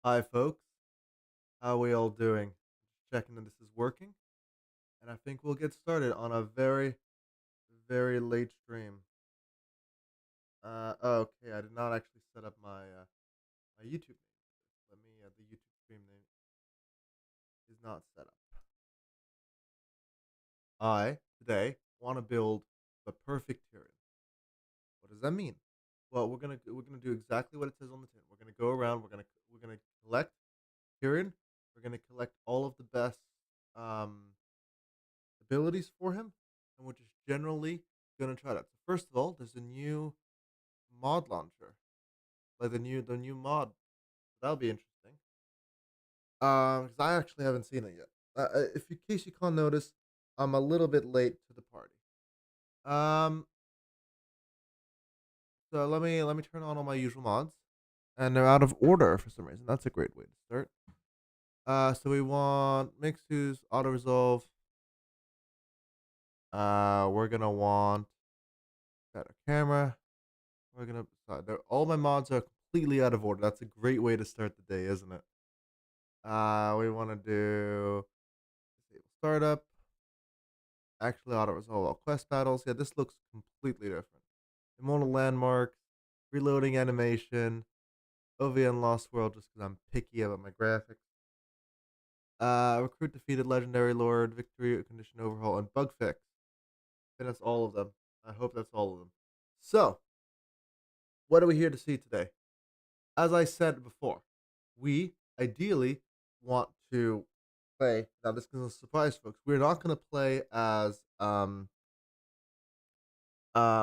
Hi, folks. How we all doing? Checking that this is working, and I think we'll get started on a very, very late stream. Okay, I did not actually set up my YouTube name. Let me. The YouTube stream name is not set up. I today want to build the perfect Tyrion. What does that mean? Well, we're gonna do exactly what it says on the tin. We're gonna go around. We're gonna collect Tyrion. We're gonna collect all of the best um abilities for him, and we're just generally gonna try that. So first of all, there's a new mod launcher, like the new mod. That'll be interesting. Because I actually haven't seen it yet. If in case you can't notice, I'm a little bit late to the party. Um, so let me turn on all my usual mods, and they're out of order for some reason. That's a great way to start. So we want mixes, auto resolve. We're gonna want better camera. We're gonna all my mods are completely out of order. That's a great way to start the day, isn't it? We want to do disable startup, actually auto resolve all quest battles. Yeah, this looks completely different. Immortal landmarks, reloading animation, OVN Lost World, just because I'm picky about my graphics. Recruit defeated legendary lord, victory condition overhaul, and bug fix. And that's all of them. I hope that's all of them. So, what are we here to see today? As I said before, we ideally want to play. Now, this is going to surprise folks. We're not going to play as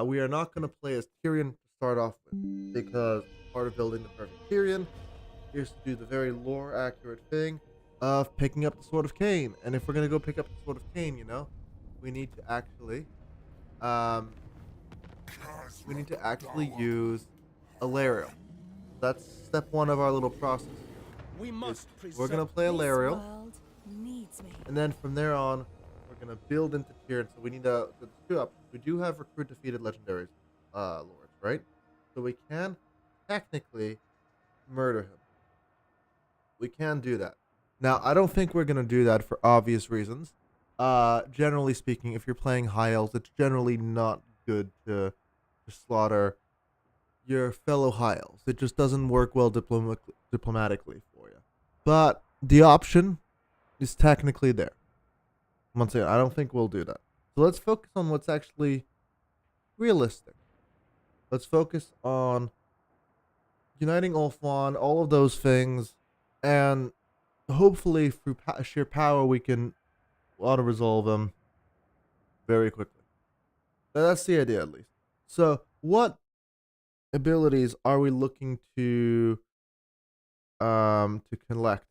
we are not going to play as Tyrion to start off with, because part of building the perfect Tyrion is to do the very lore accurate thing of picking up the Sword of Cain. And if we're going to go pick up the Sword of Cain, we need to actually use Alariel. That's step one of our little process here. We're gonna play Alariel, and then from there on, we're gonna build into Tyrion. So we need the two options. We do have recruit defeated legendaries, lords, right? So we can technically murder him. We can do that. Now, I don't think we're gonna do that for obvious reasons. Generally speaking, if you're playing high elves, it's generally not good to slaughter your fellow high elves. It just doesn't work well diplomatically for you. But the option is technically there. Once again, I don't think we'll do that. So let's focus on what's actually realistic. Let's focus on uniting Ulfwan, all of those things, and hopefully through sheer power we can auto-resolve them very quickly. That's the idea, at least. So what abilities are we looking to collect?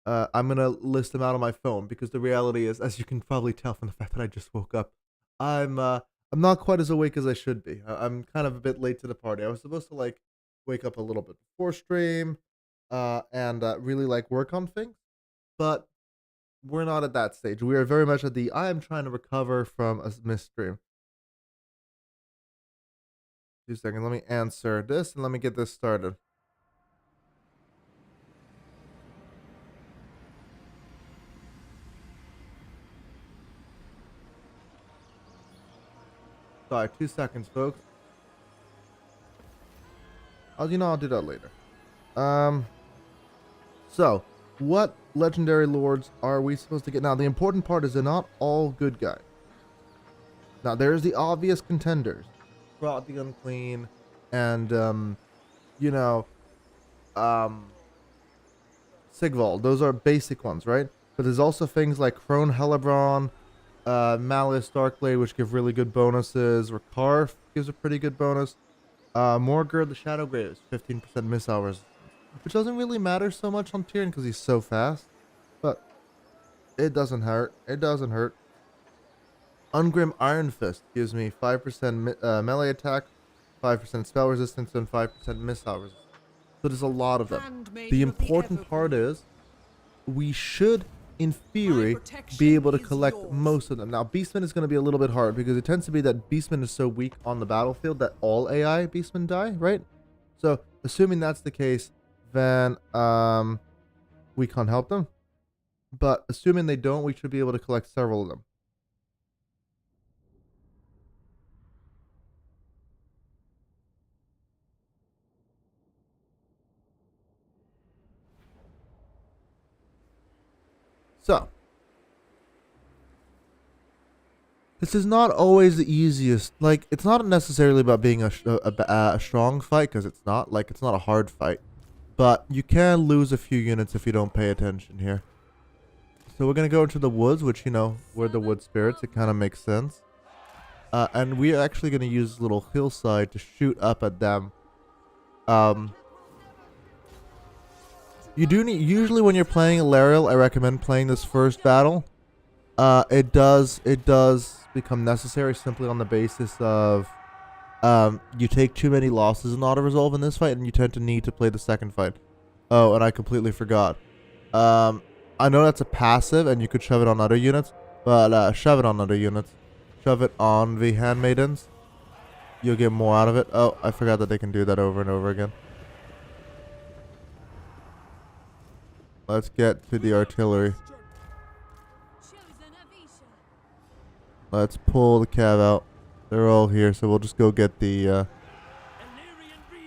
I'm gonna list them out on my phone because the reality is, as you can probably tell from the fact that I just woke up, I'm not quite as awake as I should be. I'm kind of a bit late to the party. I was supposed to wake up a little bit before stream, and really work on things, but we're not at that stage. We are very much at the I am trying to recover from a missed stream. 2 seconds. Let me answer this and let me get this started. Sorry, 2 seconds, folks. I'll do that later. So, what legendary lords are we supposed to get? Now, the important part is they're not all good guys. Now, there's the obvious contenders. Rot the Unclean, and, Sigvald. Those are basic ones, right? But there's also things like Crone Hellebron, Malice Darkblade, which give really good bonuses. Rakarth gives a pretty good bonus. Morgurd the Shadowgrave is 15% miss hours, which doesn't really matter so much on Tyrion because he's so fast. But it doesn't hurt. It doesn't hurt. Ungrim Iron Fist gives me 5% melee attack, 5% spell resistance, and 5% missile resistance. So there's a lot of them. The important part is we should, in theory, be able to collect most of them. Now, Beastman is going to be a little bit hard because it tends to be that Beastman is so weak on the battlefield that all AI Beastmen die, right? So, assuming that's the case, then we can't help them. But assuming they don't, we should be able to collect several of them. So, this is not always the easiest. Like, it's not necessarily about being a strong fight, because it's not. Like, it's not a hard fight. But you can lose a few units if you don't pay attention here. So we're going to go into the woods, which, you know, we're the wood spirits. It kind of makes sense. And we're actually going to use a little hillside to shoot up at them. You do need, usually when you're playing Alariel, I recommend playing this first battle. It does become necessary simply on the basis of you take too many losses in auto-resolve in this fight, and you tend to need to play the second fight. Oh, and I completely forgot. I know that's a passive, and you could shove it on other units, but shove it on other units. Shove it on the handmaidens. You'll get more out of it. Oh, I forgot that they can do that over and over again. Let's get to the artillery. Let's pull the cav out. They're all here, so we'll just go get the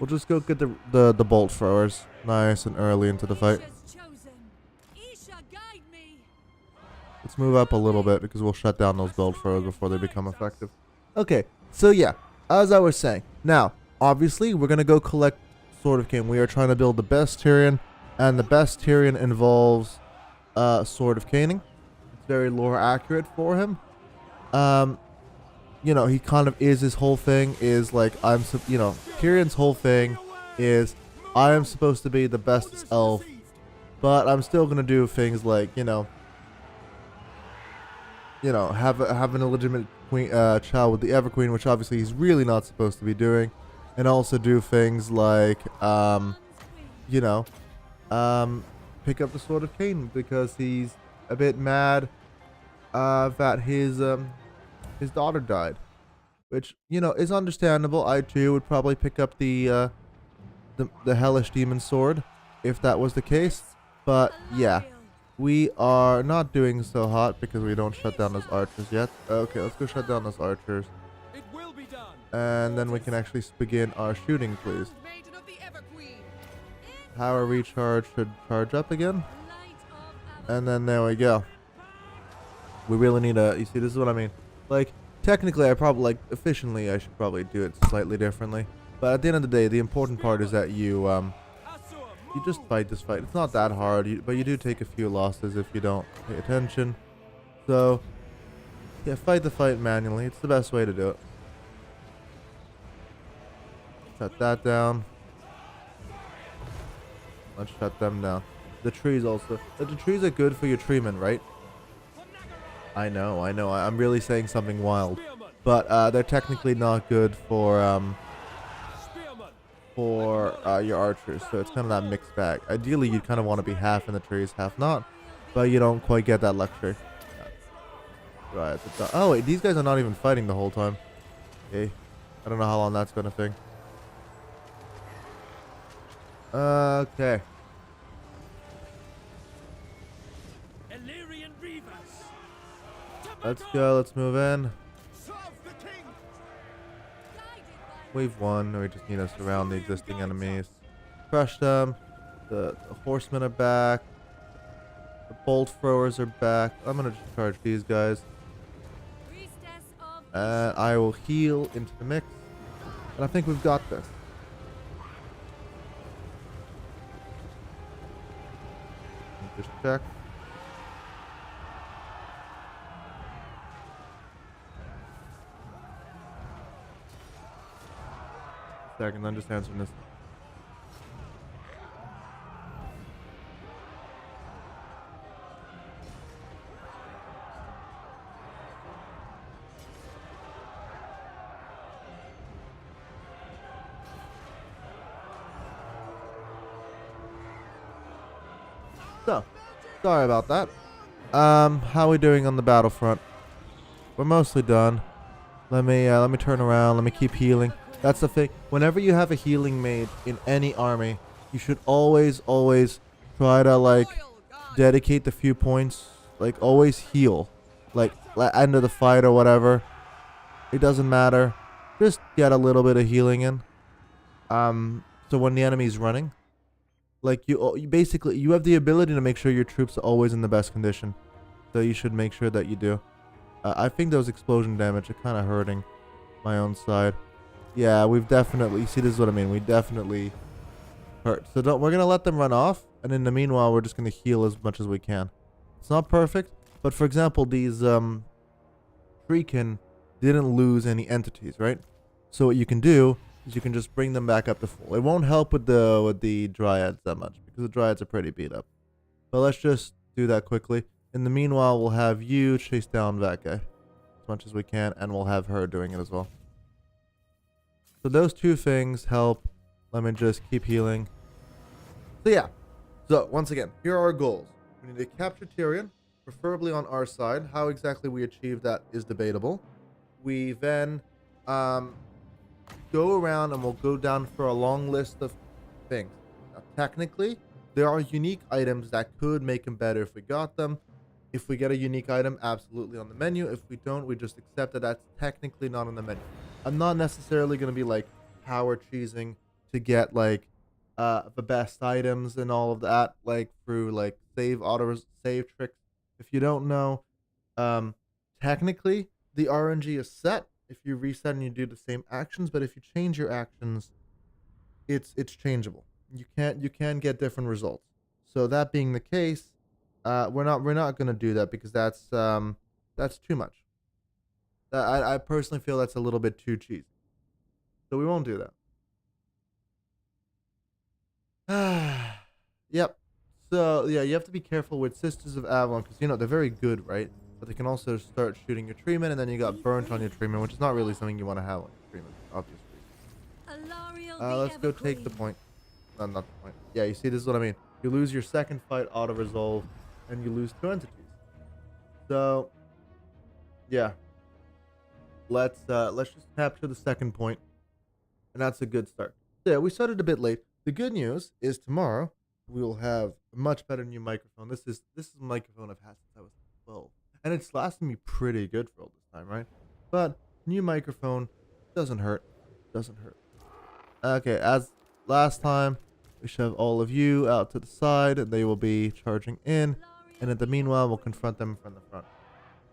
the bolt throwers nice and early into the fight. Let's move up a little bit because we'll shut down those bolt throwers before they become effective. Okay, so yeah, as I was saying, now obviously we're gonna go collect Sword of Cain. We are trying to build the best Tyrion. And the best Tyrion involves Sword of Caning. It's very lore accurate for him. You know, he kind of is, his whole thing is like, Tyrion's whole thing is, I am supposed to be the bestest elf, but I'm still going to do things like, you know, have an illegitimate queen, child with the Everqueen, which obviously he's really not supposed to be doing. And also do things like, you know, pick up the Sword of Cain because he's a bit mad that his daughter died, which, you know, is understandable. I too would probably pick up the hellish demon sword if that was the case. But yeah, we are not doing so hot because we don't shut down those archers yet. Okay, let's go shut down those archers, and then we can actually begin our shooting, please. Power recharge should charge up again. And then there we go. We really need a... You see, this is what I mean. Like, technically, efficiently, I should probably do it slightly differently. But at the end of the day, the important part is that you just fight this fight. It's not that hard, but you do take a few losses if you don't pay attention. So, yeah, fight the fight manually. It's the best way to do it. Shut that down. Let's shut them down. The trees also. The trees are good for your treemen, right? I know. I'm really saying something wild. But they're technically not good for your archers. So it's kind of that mixed bag. Ideally, you'd kind of want to be half in the trees, half not. But you don't quite get that luxury. Right. Oh, wait. These guys are not even fighting the whole time. Okay. I don't know how long that's going to take. Okay. Let's go. Let's move in. We've won. We just need to surround the existing enemies. Crush them. The horsemen are back. The bolt throwers are back. I'm gonna just charge these guys. And I will heal into the mix. And I think we've got this. Just check. Second, I'm just answering this. So, sorry about that. How are we doing on the battlefront? We're mostly done. Let me turn around. Let me keep healing. That's the thing. Whenever you have a healing mage in any army, You should always try to like dedicate the few points, like always heal, like end of the fight or whatever. It doesn't matter. Just get a little bit of healing in. So when the enemy's running, like you basically you have the ability to make sure your troops are always in the best condition. So you should make sure that you do. I think those explosion damage are kind of hurting my own side. Yeah, we've definitely, see, this is what I mean. We definitely hurt. So we're going to let them run off. And in the meanwhile, we're just going to heal as much as we can. It's not perfect. But for example, these freaking didn't lose any entities, right? So what you can do is you can just bring them back up to full. It won't help with the dryads that much because the dryads are pretty beat up. But let's just do that quickly. In the meanwhile, we'll have you chase down that guy as much as we can, and we'll have her doing it as well. So those two things help. Let me just keep healing. So yeah. So once again, here are our goals. We need to capture Tyrion, preferably on our side. How exactly we achieve that is debatable. We then go around and we'll go down for a long list of things. Now, technically, there are unique items that could make them better if we got them. If we get a unique item, absolutely on the menu. If we don't, we just accept that that's technically not on the menu. I'm not necessarily going to be like power cheesing to get like the best items and all of that, like through like save tricks. If you don't know, technically the RNG is set if you reset and you do the same actions, but if you change your actions, it's changeable. You can get different results. So that being the case, we're not gonna do that because that's too much. I personally feel that's a little bit too cheesy. So we won't do that. Yep. So yeah, you have to be careful with Sisters of Avalon because they're very good, right? But they can also start shooting your treatment, and then you got burnt on your treatment, which is not really something you want to have on your treatment, obviously. Let's go take the point. No, not the point. Yeah, you see, this is what I mean. You lose your second fight auto resolve, and you lose 2 entities. So yeah, let's just capture the second point, and that's a good start. So, yeah, we started a bit late. The good news is tomorrow we will have a much better new microphone. This is a microphone I've had since I was 12. And it's lasted me pretty good for all this time, right? But new microphone doesn't hurt. Doesn't hurt. Okay, as last time, we shove all of you out to the side, and they will be charging in. And in the meanwhile, we'll confront them from the front.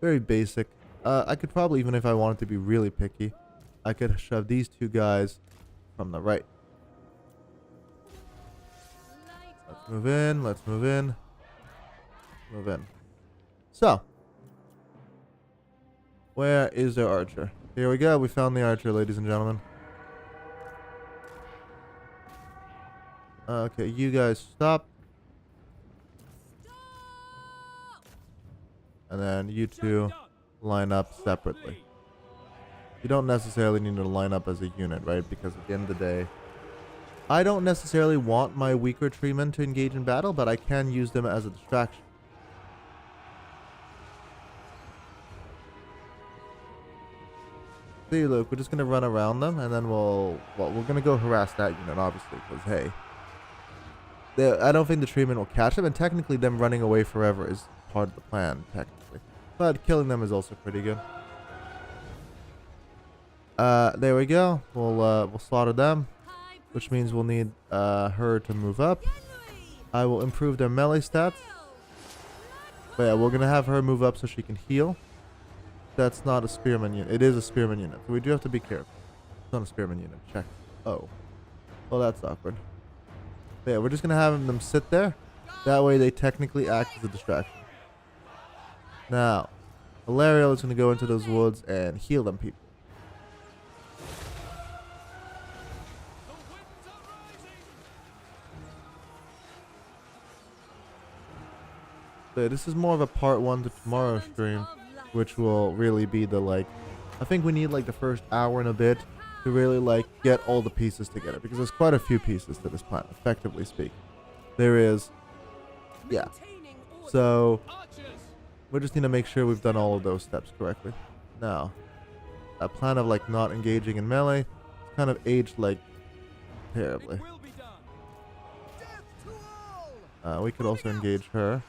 Very basic. I could probably, even if I wanted to be really picky, I could shove these two guys from the right. Let's move in. Let's move in. Move in. So. Where is their archer? Here we go. We found the archer, ladies and gentlemen. Okay, you guys stop. And then you two line up separately. You don't necessarily need to line up as a unit, right? Because at the end of the day, I don't necessarily want my weaker treemen to engage in battle, but I can use them as a distraction. See, look, we're just gonna run around them, and then we're gonna go harass that unit, obviously, because hey, I don't think the treatment will catch them, and technically them running away forever is part of the plan, technically. But killing them is also pretty good. There we go. We'll slaughter them, which means we'll need her to move up. I will improve their melee stats. But yeah, we're gonna have her move up so she can heal. That's not a spearman unit. It is a spearman unit, so we do have to be careful. It's not a spearman unit. Check. Oh. Well, that's awkward. But yeah, we're just gonna have them sit there. That way they technically act as a distraction. Now, Valerial is gonna go into those woods and heal them people. So yeah, this is more of a part 1 to tomorrow's stream, which will really be the I think we need the first hour and a bit to really get all the pieces together, because there's quite a few pieces to this plan, effectively speaking. There is, yeah. So we just need to make sure we've done all of those steps correctly. Now, that plan of not engaging in melee kind of aged terribly. We could also engage her.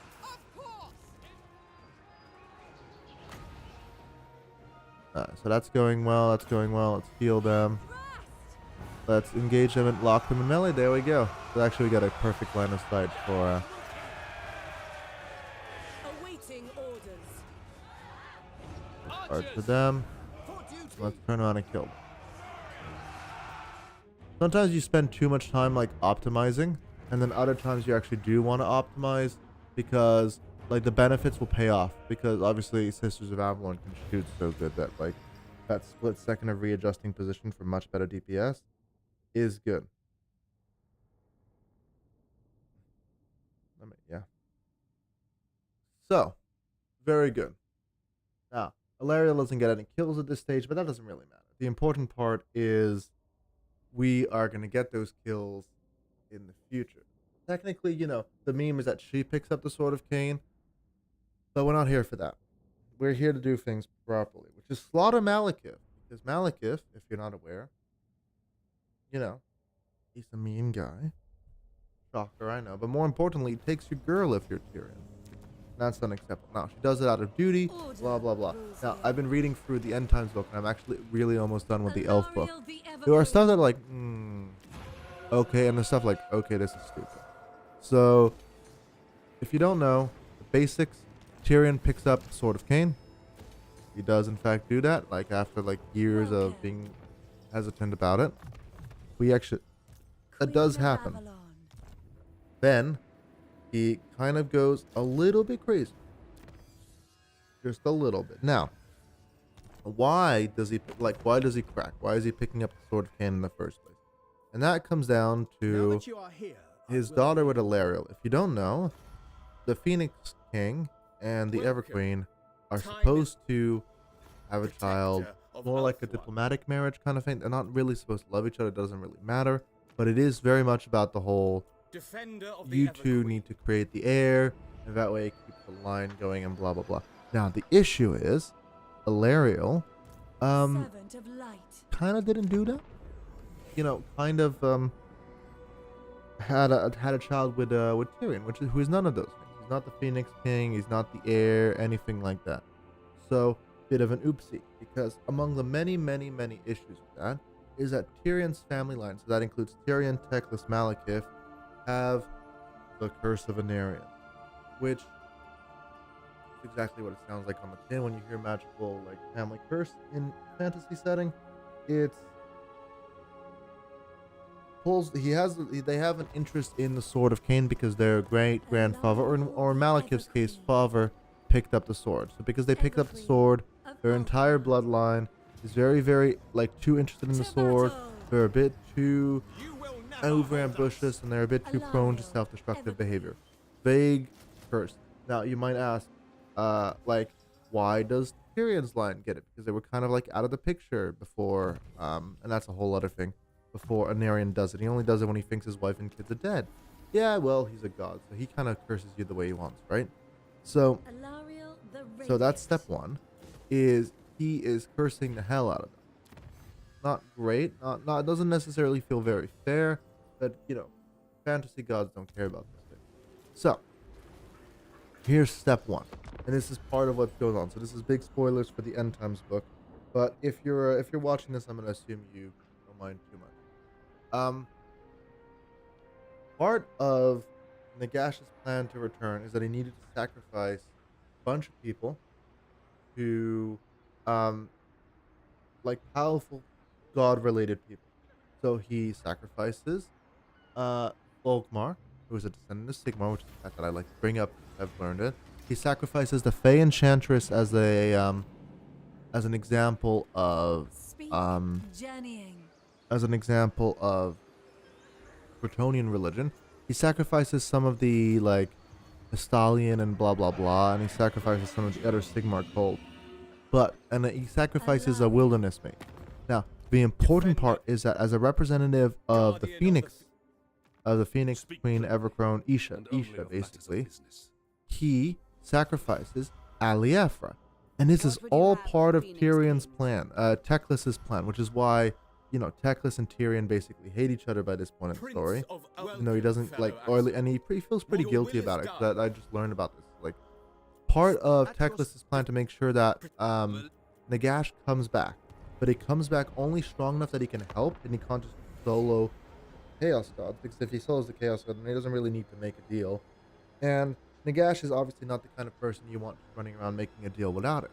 So that's going well. That's going well. Let's heal them. Let's engage them and lock them in melee. There we go. So actually, we got a perfect line of sight for. Awaiting orders. Arch for them. Let's turn around and kill them. Sometimes you spend too much time like optimizing, and then other times you actually do want to optimize because like the benefits will pay off, because obviously Sisters of Avalon can shoot so good that like that split second of readjusting position for much better DPS is good. Yeah. So, very good. Now, Illyria doesn't get any kills at this stage, but that doesn't really matter. The important part is we are going to get those kills in the future. Technically, you know, the meme is that she picks up the Sword of Cain, but we're not here for that. We're here to do things properly, which is slaughter Malekith. Because Malekith, if you're not aware, you know, he's a mean guy. Shocker, I know. But more importantly, he takes your girl if you're Tyrion. That's unacceptable. Now, she does it out of duty, blah, blah, blah. Now, I've been reading through the End Times book, and I'm actually really almost done with the Elf book. There are stuff that are like, okay, and there's stuff like, okay, this is stupid. So, if you don't know, the basics, Tyrion picks up the Sword of Cain. He does, in fact, do that, like, after, like, years of being hesitant about it. We actually, that does happen. Then, he kind of goes a little bit crazy. Just a little bit. Now, why does he crack? Why is he picking up the Sword of Cain in the first place? And that comes down to his daughter with Illyria. If you don't know, the Phoenix King and the Everqueen are supposed to have a child, more like a diplomatic marriage kind of thing. They're not really supposed to love each other. It doesn't really matter. But it is very much about the whole, you two need to create the heir, and that way keep the line going and blah, blah, blah. Now, the issue is, Illyria, kind of didn't do that. You know, kind of, had a child with Tyrion, who is none of those things. He's not the Phoenix King, he's not the heir, anything like that. So, bit of an oopsie, because among the many, many, many issues with that is that Tyrion's family line, so that includes Tyrion, Teclis, Malekith, have the Curse of Anarion, which is exactly what it sounds like on the tin when you hear magical like family curse in fantasy setting. It's they have an interest in the Sword of Cain because their great grandfather, or in Malekith's case, father, picked up the sword. So because they picked up the sword, their entire bloodline is very, very like too interested in the sword. They're a bit too over ambitious, and they're a bit too prone to self-destructive behavior. Vague curse. Now you might ask, like, why does Tyrion's line get it? Because they were kind of like out of the picture before, and that's a whole other thing. Before Anarion does it, he only does it when he thinks his wife and kids are dead. Yeah, well, he's a god, so he kind of curses you the way he wants, right? So that's step one. Is he is cursing the hell out of them. Not great. Not. It doesn't necessarily feel very fair. But you know, fantasy gods don't care about this thing. So here's step one, and this is part of what goes on. So this is big spoilers for the End Times book. But if you're watching this, I'm gonna assume you don't mind too much. Part of Nagash's plan to return is that he needed to sacrifice a bunch of people to, like powerful god-related people. So he sacrifices, Volkmar, who is a descendant of Sigmar, which is a fact that I like to bring up. I've learned it. He sacrifices the Fey Enchantress as an example of, Bretonnian religion. He sacrifices some of the like Estalian and blah blah blah, and he sacrifices some of the other Sigmar cult. And he sacrifices a wilderness mate. Now, the important part is that as a representative of the Phoenix Queen Evercrone, Isha basically, he sacrifices Aliefra. And this is all part of Tyrion's plan, Teclis's plan, which is why you know, Teclis and Tyrion basically hate each other by this point in the story. You know, he doesn't like, or and he feels pretty guilty about it. That I just learned about this. Like, part of Teclis' plan to make sure that Nagash comes back, but he comes back only strong enough that he can help, and he can't just solo Chaos God, because if he solos the Chaos God, then he doesn't really need to make a deal. And Nagash is obviously not the kind of person you want running around making a deal without it.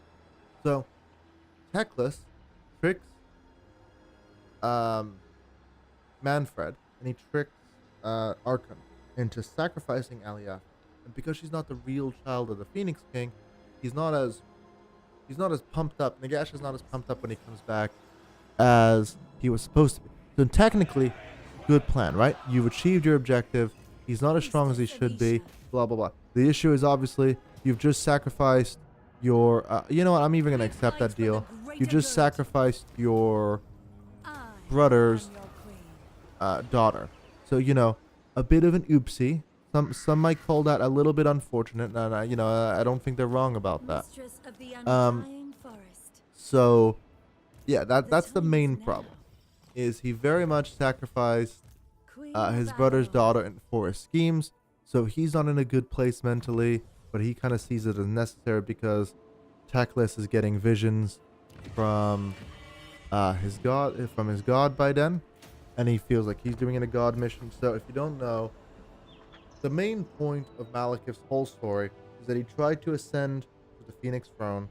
So Teclis tricks Manfred, and he tricks Archon into sacrificing Aliath. And because she's not the real child of the Phoenix King, he's not as pumped up. Nagash is not as pumped up when he comes back as he was supposed to be. So technically, good plan, right? You've achieved your objective. He's not as strong as he should be. Blah blah blah. The issue is obviously you've just sacrificed your. You know what? I'm even gonna accept that deal. You just sacrificed your brother's daughter. So you know, a bit of an oopsie. Some might call that a little bit unfortunate, and you know, I don't think they're wrong about that. So yeah, that's the main problem. Is he very much sacrificed his brother's daughter for his schemes, so he's not in a good place mentally, but he kind of sees it as necessary because Teclis is getting visions from his god by then, and he feels like he's doing a god mission. So if you don't know, the main point of Malekith's whole story is that he tried to ascend to the Phoenix throne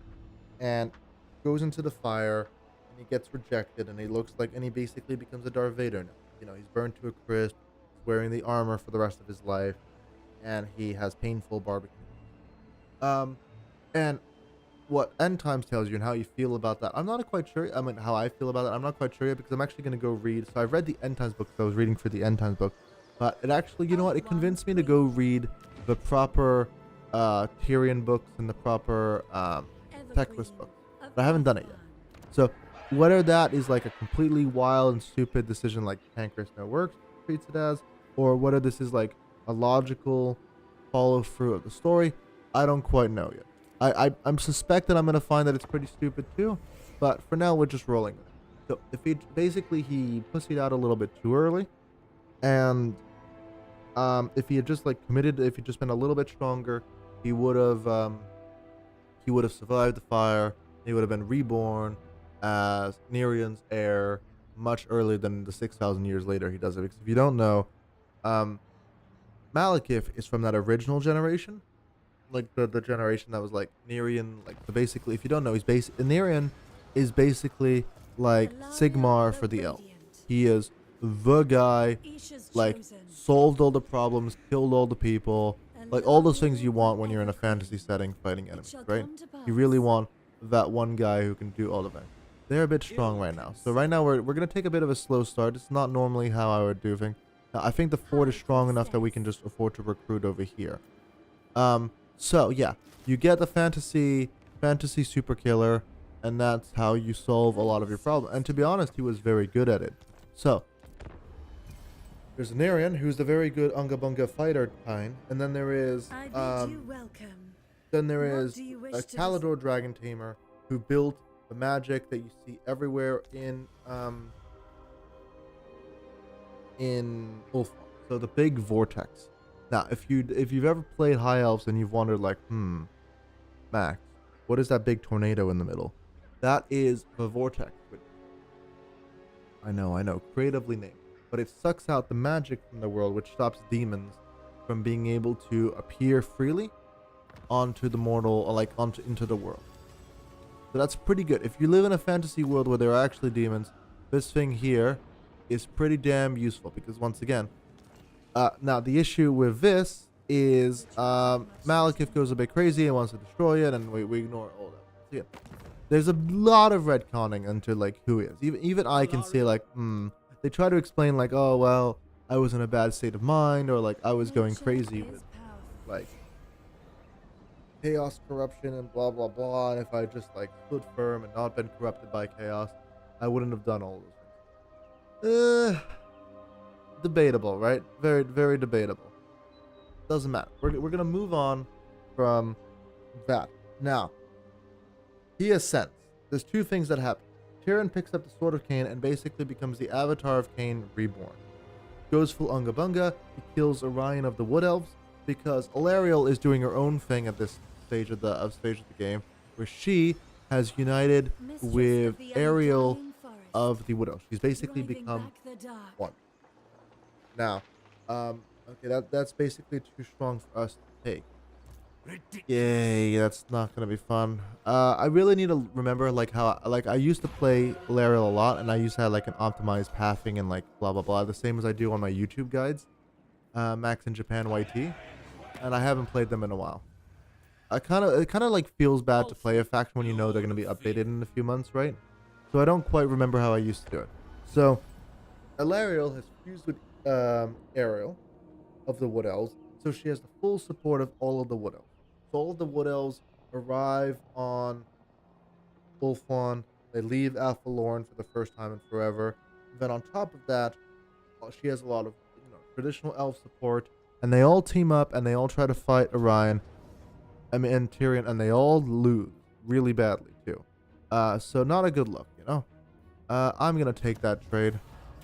and goes into the fire, and he gets rejected, and he basically becomes a Darth Vader now. You know, he's burned to a crisp, he's wearing the armor for the rest of his life, and he has painful barbecue. And what End Times tells you and how you feel about that, I'm not quite sure. I mean, how I feel about it, I'm not quite sure yet, because I'm actually going to go read. So I've read the End Times book, so I was reading for the End Times book. But it actually, you know what, it convinced me to go read the proper Tyrion books and the proper Teclis books. But I haven't done it yet. So whether that is like a completely wild and stupid decision like Pancreas No Works treats it as, or whether this is like a logical follow through of the story, I don't quite know yet. I'm suspect that I'm going to find that it's pretty stupid too, but for now we're just rolling with it. So if he pussied out a little bit too early, and if he had just like committed, if he'd just been a little bit stronger, he would have survived the fire. He would have been reborn as Nerion's heir much earlier than the 6,000 years later he does it. Because if you don't know, Malekith is from that original generation, like the generation that was like Nerion. Like basically, if you don't know, Nerion is basically like Sigmar for the elves. He is the guy, like solved all the problems, killed all the people, like all those things you want when you're in a fantasy setting fighting enemies, right? You really want that one guy who can do all of it. They're a bit strong right now. So right now we're gonna take a bit of a slow start. It's not normally how I would do things. Now, I think the fort is strong enough that we can just afford to recruit over here. So yeah, you get the fantasy super killer, and that's how you solve a lot of your problems. And to be honest, he was very good at it. So there's Nerion, who's the very good Unga Bunga fighter kind, and then there is a Calador dragon tamer who built the magic that you see everywhere in Ulfar. So the big vortex. Now, if you've ever played High Elves and you've wondered like, Max, what is that big tornado in the middle? That is the vortex. I know, creatively named. But it sucks out the magic from the world, which stops demons from being able to appear freely onto the mortal, or like into the world. So that's pretty good. If you live in a fantasy world where there are actually demons, this thing here is pretty damn useful, because once again, now the issue with this is Malekith goes a bit crazy and wants to destroy it, and we ignore all that. So yeah, there's a lot of retconning into like who he is. Even I can see like, they try to explain like, oh well, I was in a bad state of mind, or like I was going crazy with like chaos, corruption, and blah blah blah, and if I just like stood firm and not been corrupted by chaos, I wouldn't have done all those things. Debatable, right? Very, very debatable. Doesn't matter. We're gonna move on from that. Now, he ascends. There's two things that happen. Tyrion picks up the Sword of Cain and basically becomes the Avatar of Cain reborn. Goes full Unga Bunga. He kills Orion of the Wood Elves because Alarielle is doing her own thing at this stage of the game, where she has united with Ariel of the Wood Elves. She's basically become one. Now, okay, that's basically too strong for us to take. Yay, that's not gonna be fun. I really need to remember how I used to play Lariel a lot, and I used to have like an optimized pathing and like blah blah blah, the same as I do on my YouTube guides, Max in Japan YT, and I haven't played them in a while. It kind of like feels bad to play a faction when you know they're gonna be updated in a few months, right? So I don't quite remember how I used to do it. So Alarielle has fused with Ariel of the Wood Elves, so she has the full support of all of the Wood Elves. So all of the Wood Elves arrive on Ulthuan. They leave Alpha Lorne for the first time in forever. And then on top of that, she has a lot of traditional elf support, and they all team up and they all try to fight Orion. And Tyrion, and they all lose really badly too. So not a good look, I'm gonna take that trade.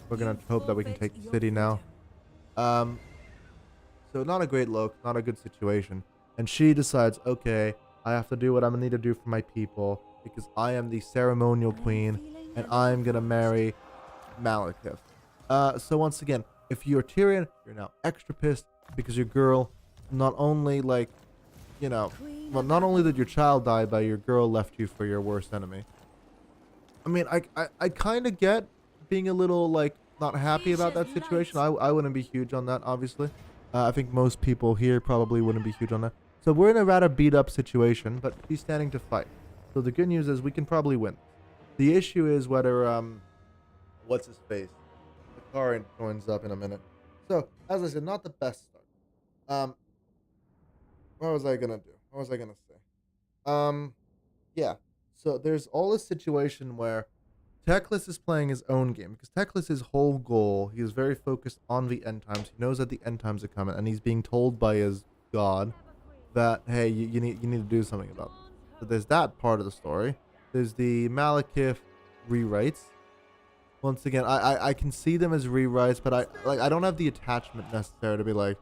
We're gonna hope that we can take the city now. So not a great look, not a good situation. And she decides, okay, I have to do what I'm gonna need to do for my people because I am the ceremonial queen and I'm gonna marry Malekith. So once again, if you're Tyrion, you're now extra pissed because your girl not only not only did your child die, but your girl left you for your worst enemy. I mean, I kind of get being a little not happy about that situation. I wouldn't be huge on that, obviously. I think most people here probably wouldn't be huge on that. So we're in a rather beat up situation, but she's standing to fight. So the good news is we can probably win. The issue is whether what's his face? The car joins up in a minute. So as I said, not the best start. What was I gonna do? What was I gonna say? Yeah. So there's all this situation where Teclis is playing his own game because Teclis' whole goal, he is very focused on the end times. He knows that the end times are coming, and he's being told by his god that, hey, you need to do something about this. So there's that part of the story. There's the Malekith rewrites. Once again, I can see them as rewrites, but I don't have the attachment necessary to be like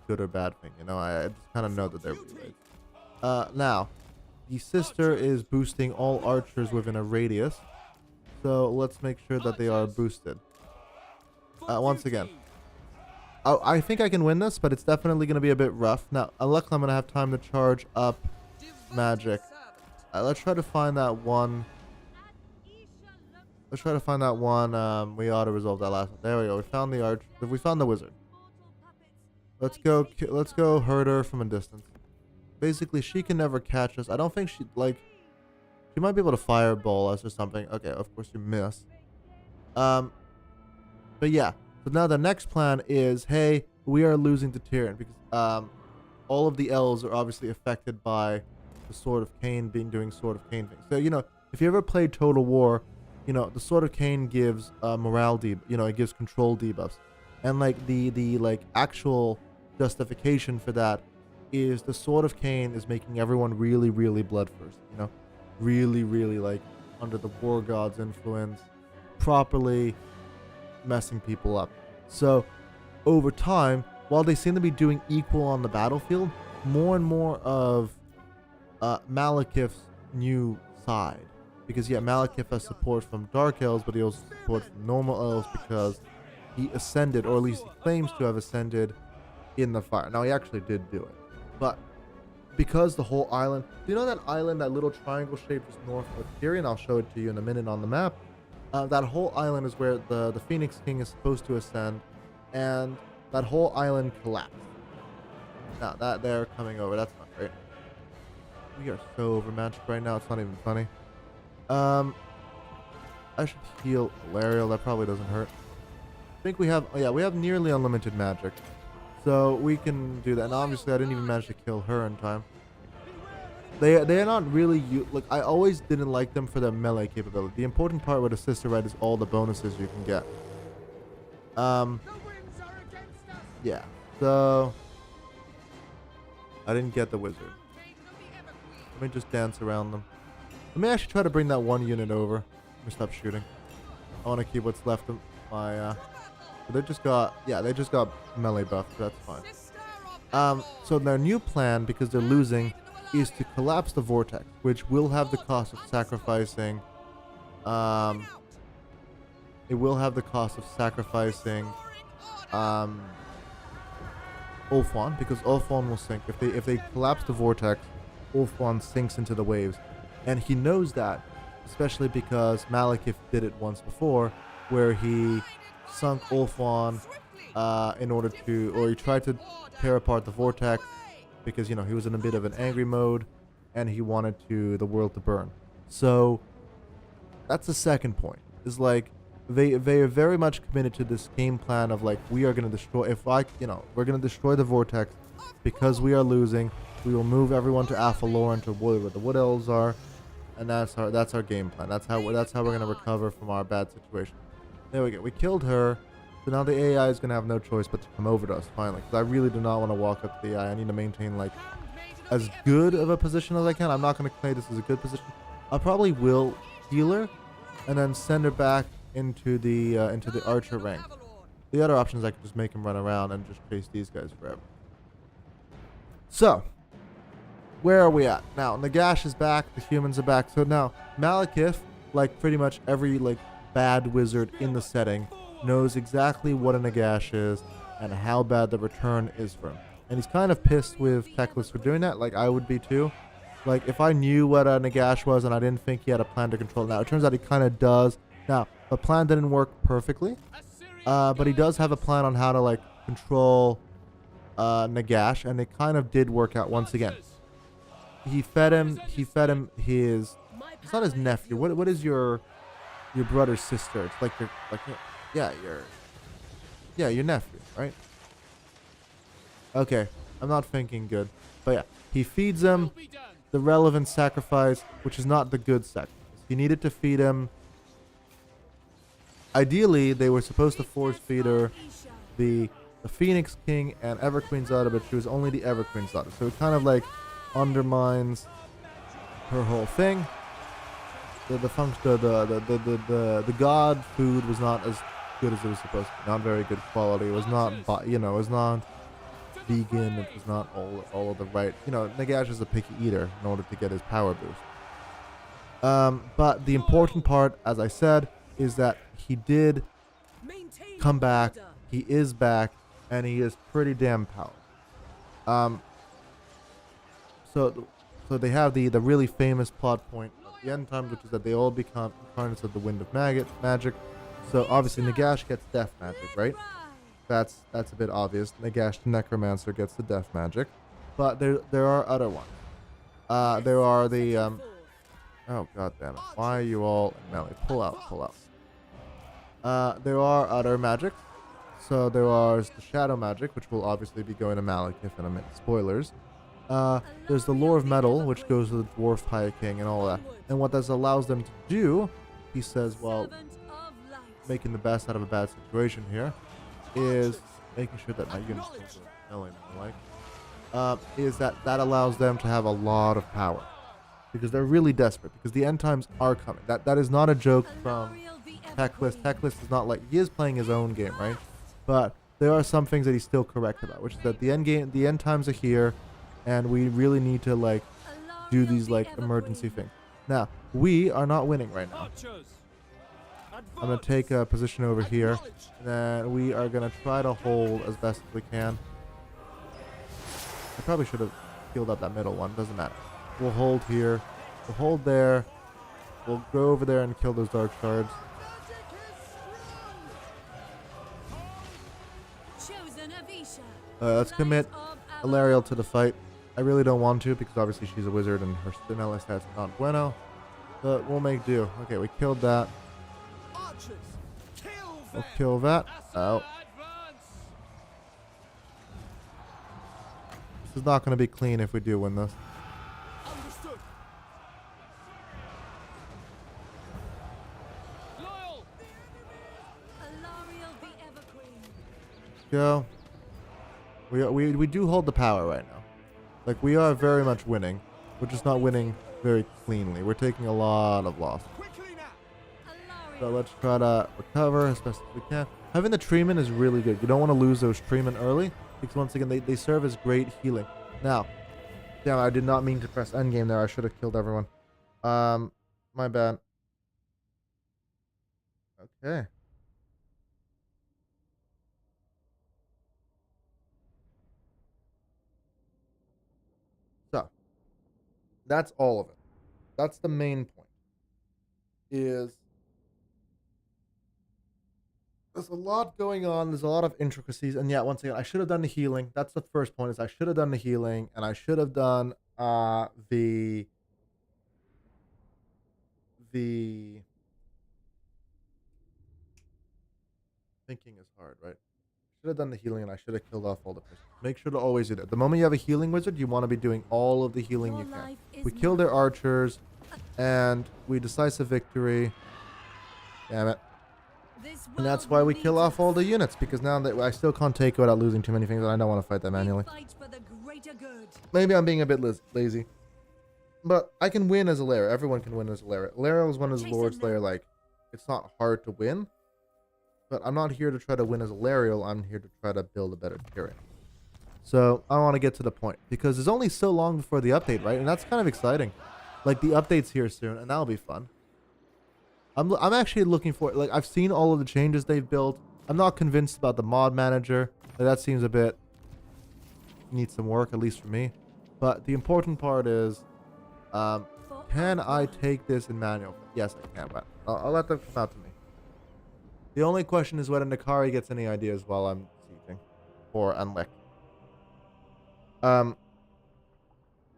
good or bad thing. I just kind of know that they're rewrites. Now, the sister is boosting all archers within a radius. So let's make sure that they are boosted. Once again, I think I can win this, but it's definitely going to be a bit rough. Now, luckily, I'm going to have time to charge up magic. Let's try to find that one. Let's try to find that one. We ought to resolve that last one. There we go. We found the arch. We found the wizard. Let's go hurt her from a distance. Basically, she can never catch us. I don't think she might be able to fireball us or something. Okay, of course you miss. But yeah. So now the next plan is, hey, we are losing to Tyrion because all of the elves are obviously affected by the Sword of Cain doing Sword of Cain things. So if you ever played Total War, the Sword of Cain gives morale it gives control debuffs, and the actual justification for that is the Sword of Cain is making everyone really, really bloodthirsty, really, really under the war god's influence, properly messing people up. So over time, while they seem to be doing equal on the battlefield, more and more of Malekith's new side, because Malekith has support from Dark Elves, but he also has support from normal elves because he ascended, or at least he claims to have ascended in the fire. Now he actually did do it. But because the whole island, do you know that island, that little triangle shape just north of Tyrion? I'll show it to you in a minute on the map. That whole island is where the Phoenix King is supposed to ascend, and that whole island collapsed. Now that they're coming over, that's not great. We are so overmatched right now, it's not even funny. I should heal Lariel, that probably doesn't hurt. I think we have, we have nearly unlimited magic. So we can do that, and obviously I didn't even manage to kill her in time. They are not really I always didn't like them for their melee capability. The important part with a sister right is all the bonuses you can get. Yeah. So I didn't get the wizard. Let me just dance around them. Let me actually try to bring that one unit over. Let me stop shooting. I want to keep what's left of my, they just got melee buff, so that's fine. So their new plan, because they're losing, is to collapse the vortex, which will have the cost of sacrificing, it will have the cost of sacrificing, Ulfwan, because Ulfwan will sink. If they collapse the vortex, Ulfwan sinks into the waves. And he knows that, especially because Malekith did it once before, where he sunk Ulfwan in order to, or he tried to tear apart the vortex because, you know, he was in a bit of an angry mode and he wanted the world to burn. So that's the second point. Is like they are very much committed to this game plan of like, we are going to destroy, we're going to destroy the vortex because we are losing. We will move everyone to Avalor, to where the Wood Elves are, and that's our game plan. That's how we're going to recover from our bad situation. There we go. We killed her. So now the AI is going to have no choice but to come over to us finally. Because I really do not want to walk up to the AI. I need to maintain like as good of a position as I can. I'm not going to claim this is a good position. I probably will heal her and then send her back into the archer rank. The other option is I could just make him run around and just chase these guys forever. So, where are we at? Now, Nagash is back. The humans are back. So now, Malekith, like pretty much every like bad wizard in the setting, knows exactly what a Nagash is and how bad the return is for him. And he's kind of pissed with Teclis for doing that, like I would be too. Like, if I knew what a Nagash was and I didn't think he had a plan to control it. Now, it turns out he kind of does. Now, the plan didn't work perfectly, but he does have a plan on how to, like, control Nagash, and it kind of did work out once again. He fed him his, it's not his nephew. What is your brother's sister? It's like your nephew, right? Okay, I'm not thinking good. But yeah, he feeds him the relevant sacrifice, which is not the good sacrifice. He needed to feed him. Ideally, they were supposed to force feed her the Phoenix King and Everqueen's daughter, but she was only the Everqueen's daughter. So it kind of like undermines her whole thing. The god food was not as good as it was supposed to be. Not very good quality. It was not, it was not vegan. It was not all of the right. Nagash is a picky eater in order to get his power boost. But the important part, as I said, is that he did come back. He is back, and he is pretty damn powerful. So they have the really famous plot point of the end times, which is that they all become incarnates of the wind of magic. So obviously Nagash gets death magic, right? That's a bit obvious. Nagash the Necromancer gets the death magic, but there are other ones. There are the oh god damn it! Why are you all in melee? Pull out. There are other magic. So there are the shadow magic, which will obviously be going to Malekith in a minute. Spoilers. There's the lore of metal, which goes to the dwarf high king and all that. And what this allows them to do, he says, well, making the best out of a bad situation here, is making sure that my units don't go is that allows them to have a lot of power. Because they're really desperate, because the end times are coming. That is not a joke from Teclis. Teclis is not like, he is playing his own game, right? But there are some things that he's still correct about, which is that the end times are here, and we really need to like do these like emergency things. Now, we are not winning right now. I'm gonna take a position over here, and then we are gonna try to hold as best as we can. I probably should have healed up that middle one. Doesn't matter. We'll hold here. We'll hold there. We'll go over there and kill those dark shards. Let's commit Alariel to the fight. I really don't want to, because obviously she's a wizard and her stimulus stats are not bueno. But we'll make do. Okay, we killed that. We'll kill that. Oh. This is not going to be clean if we do win this. Go. We do hold the power right now. Like, we are very much winning. We're just not winning very cleanly. We're taking a lot of loss. So let's try to recover as best as we can. Having the treatment is really good. You don't want to lose those treatment early, because once again, they serve as great healing. Now, damn, I did not mean to press endgame there. I should have killed everyone. My bad. Okay. So, that's all of it. That's the main point. Is there's a lot going on. There's a lot of intricacies, and yeah, once again, I should have done the healing. That's the first point. Is I should have done the healing, and I should have done the thinking is hard, right? Should have done the healing, and I should have killed off all the prisoners. Make sure to always do that. The moment you have a healing wizard, you want to be doing all of the healing you can. We kill their archers, and we decisive victory. Damn it. And that's why we kill off all the units, because now that I still can't take it without losing too many things, and I don't want to fight that manually. Maybe I'm being a bit lazy. But I can win as a Lara. Everyone can win as a Lara. Lara was one of his Lord Slayer, like, it's not hard to win. But I'm not here to try to win as a Lariel. I'm here to try to build a better Tyrion. So I want to get to the point, because there's only so long before the update, right? And that's kind of exciting. Like, the update's here soon, and that'll be fun. I'm actually looking for, like, I've seen all of the changes they've built. I'm not convinced about the mod manager. Like, that seems a bit needs some work, at least for me. But the important part is, can I take this in manual? Yes, I can, but I'll let them come out to me. The only question is whether Nakari gets any ideas while I'm sieging or Unlick.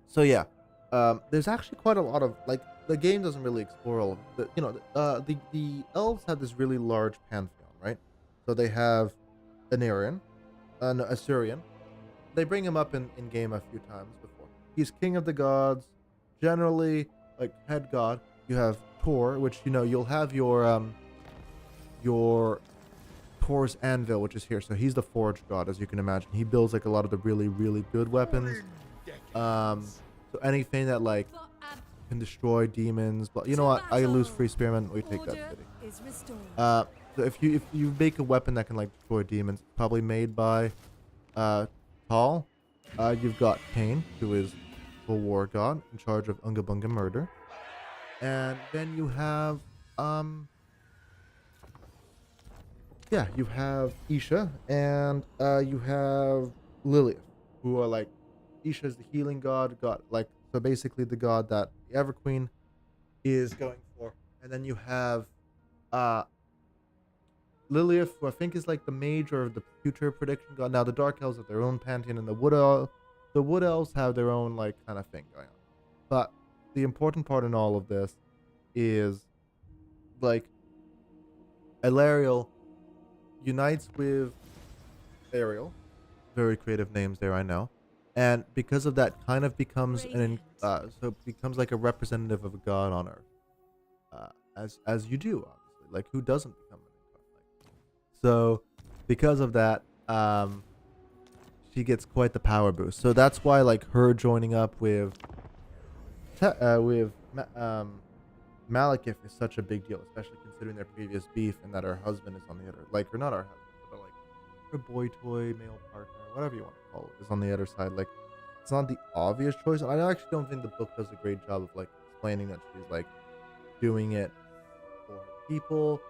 So yeah, there's actually quite a lot of, like, the game doesn't really explore all of the, you know, the elves have this really large pantheon, right? So they have Anarian, no, Assyrian. They bring him up in game a few times before. He's king of the gods, generally like head god. You have Thor, which, you know, you'll have your Thor's anvil, which is here. So he's the forge god, as you can imagine. He builds like a lot of the really, really good weapons. So anything that like can destroy demons, but you know what? I lose free spearman. We take that city. So if you make a weapon that can like destroy demons, probably made by Tal. You've got Cain, who is the war god in charge of Unga Bunga murder, and then you have yeah, you have Isha, and you have Lilith, who are like, Isha is the healing god, like, so basically the god that the Ever Queen is going for. And then you have Lilith, who I think is like the mage or the future prediction god. Now the Dark Elves have their own pantheon, and the Wood Elves have their own like kind of thing going on. But the important part in all of this is like Elariel unites with Ariel. Very creative names there, I know. And because of that, kind of becomes so it becomes like a representative of a god on Earth, as you do, obviously. Like, who doesn't become an incarnate? So because of that, she gets quite the power boost. So that's why like her joining up with Malekith is such a big deal, especially considering their previous beef and that her husband is on the other, like, or not our husband, but like her boy toy, male partner, whatever you want to call it, is on the other side. Like, it's not the obvious choice. And I actually don't think the book does a great job of like explaining that she's like doing it for her people,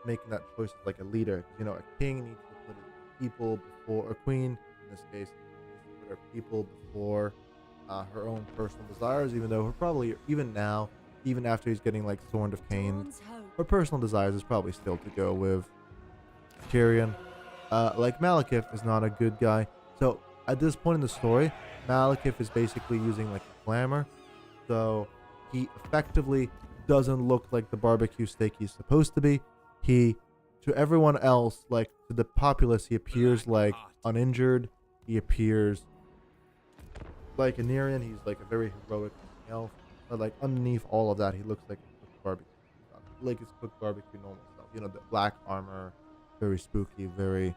making that choice of like a leader. You know, a king needs to put his people before, a queen in this case, needs to put her people before her own personal desires, even though her probably, even now, even after he's getting like Sword of Cain, her personal desires is probably still to go with Tyrion. Like, Malekith is not a good guy. So at this point in the story, Malekith is basically using like a glamour. So he effectively doesn't look like the barbecue steak he's supposed to be. He, to everyone else, like to the populace, he appears like uninjured. He appears like a Nerian. He's like a very heroic elf. But like underneath all of that, he looks like a cooked barbecue. Like his cooked barbecue normal stuff. You know, the black armor, very spooky, very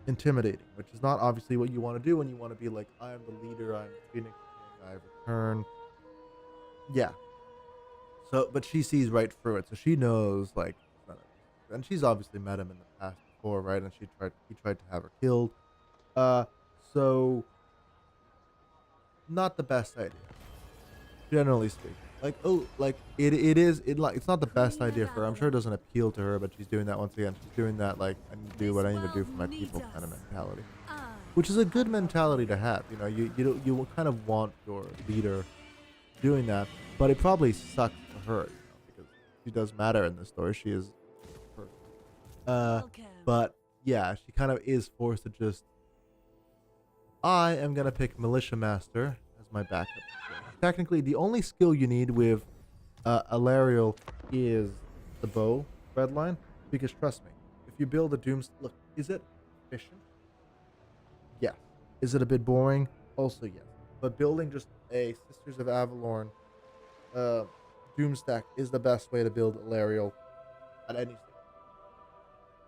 intimidating, which is not obviously what you want to do when you want to be like, I am the leader, I'm the Phoenix King, I have returned. yeah. So, but she sees right through it, so she knows like, and she's obviously met him in the past before, right? And he tried to have her killed. Uh, so not the best idea, generally speaking. Like, oh, like it's not the best idea for her. I'm sure it doesn't appeal to her, but she's doing that once again. She's doing that like, I need to do what I need to do for my people kind of mentality, which is a good mentality to have. You know, you kind of want your leader doing that, but it probably sucks for her, because she does matter in this story. She is her. But yeah, she kind of is forced to just. I am gonna pick Militia Master as my backup. Technically, the only skill you need with Alariel is the bow red line, because trust me, if you build a look, is it efficient? Yes. Is it a bit boring? Also yes. But building just a Sisters of Avalorn Doom stack is the best way to build Alariel at any stage.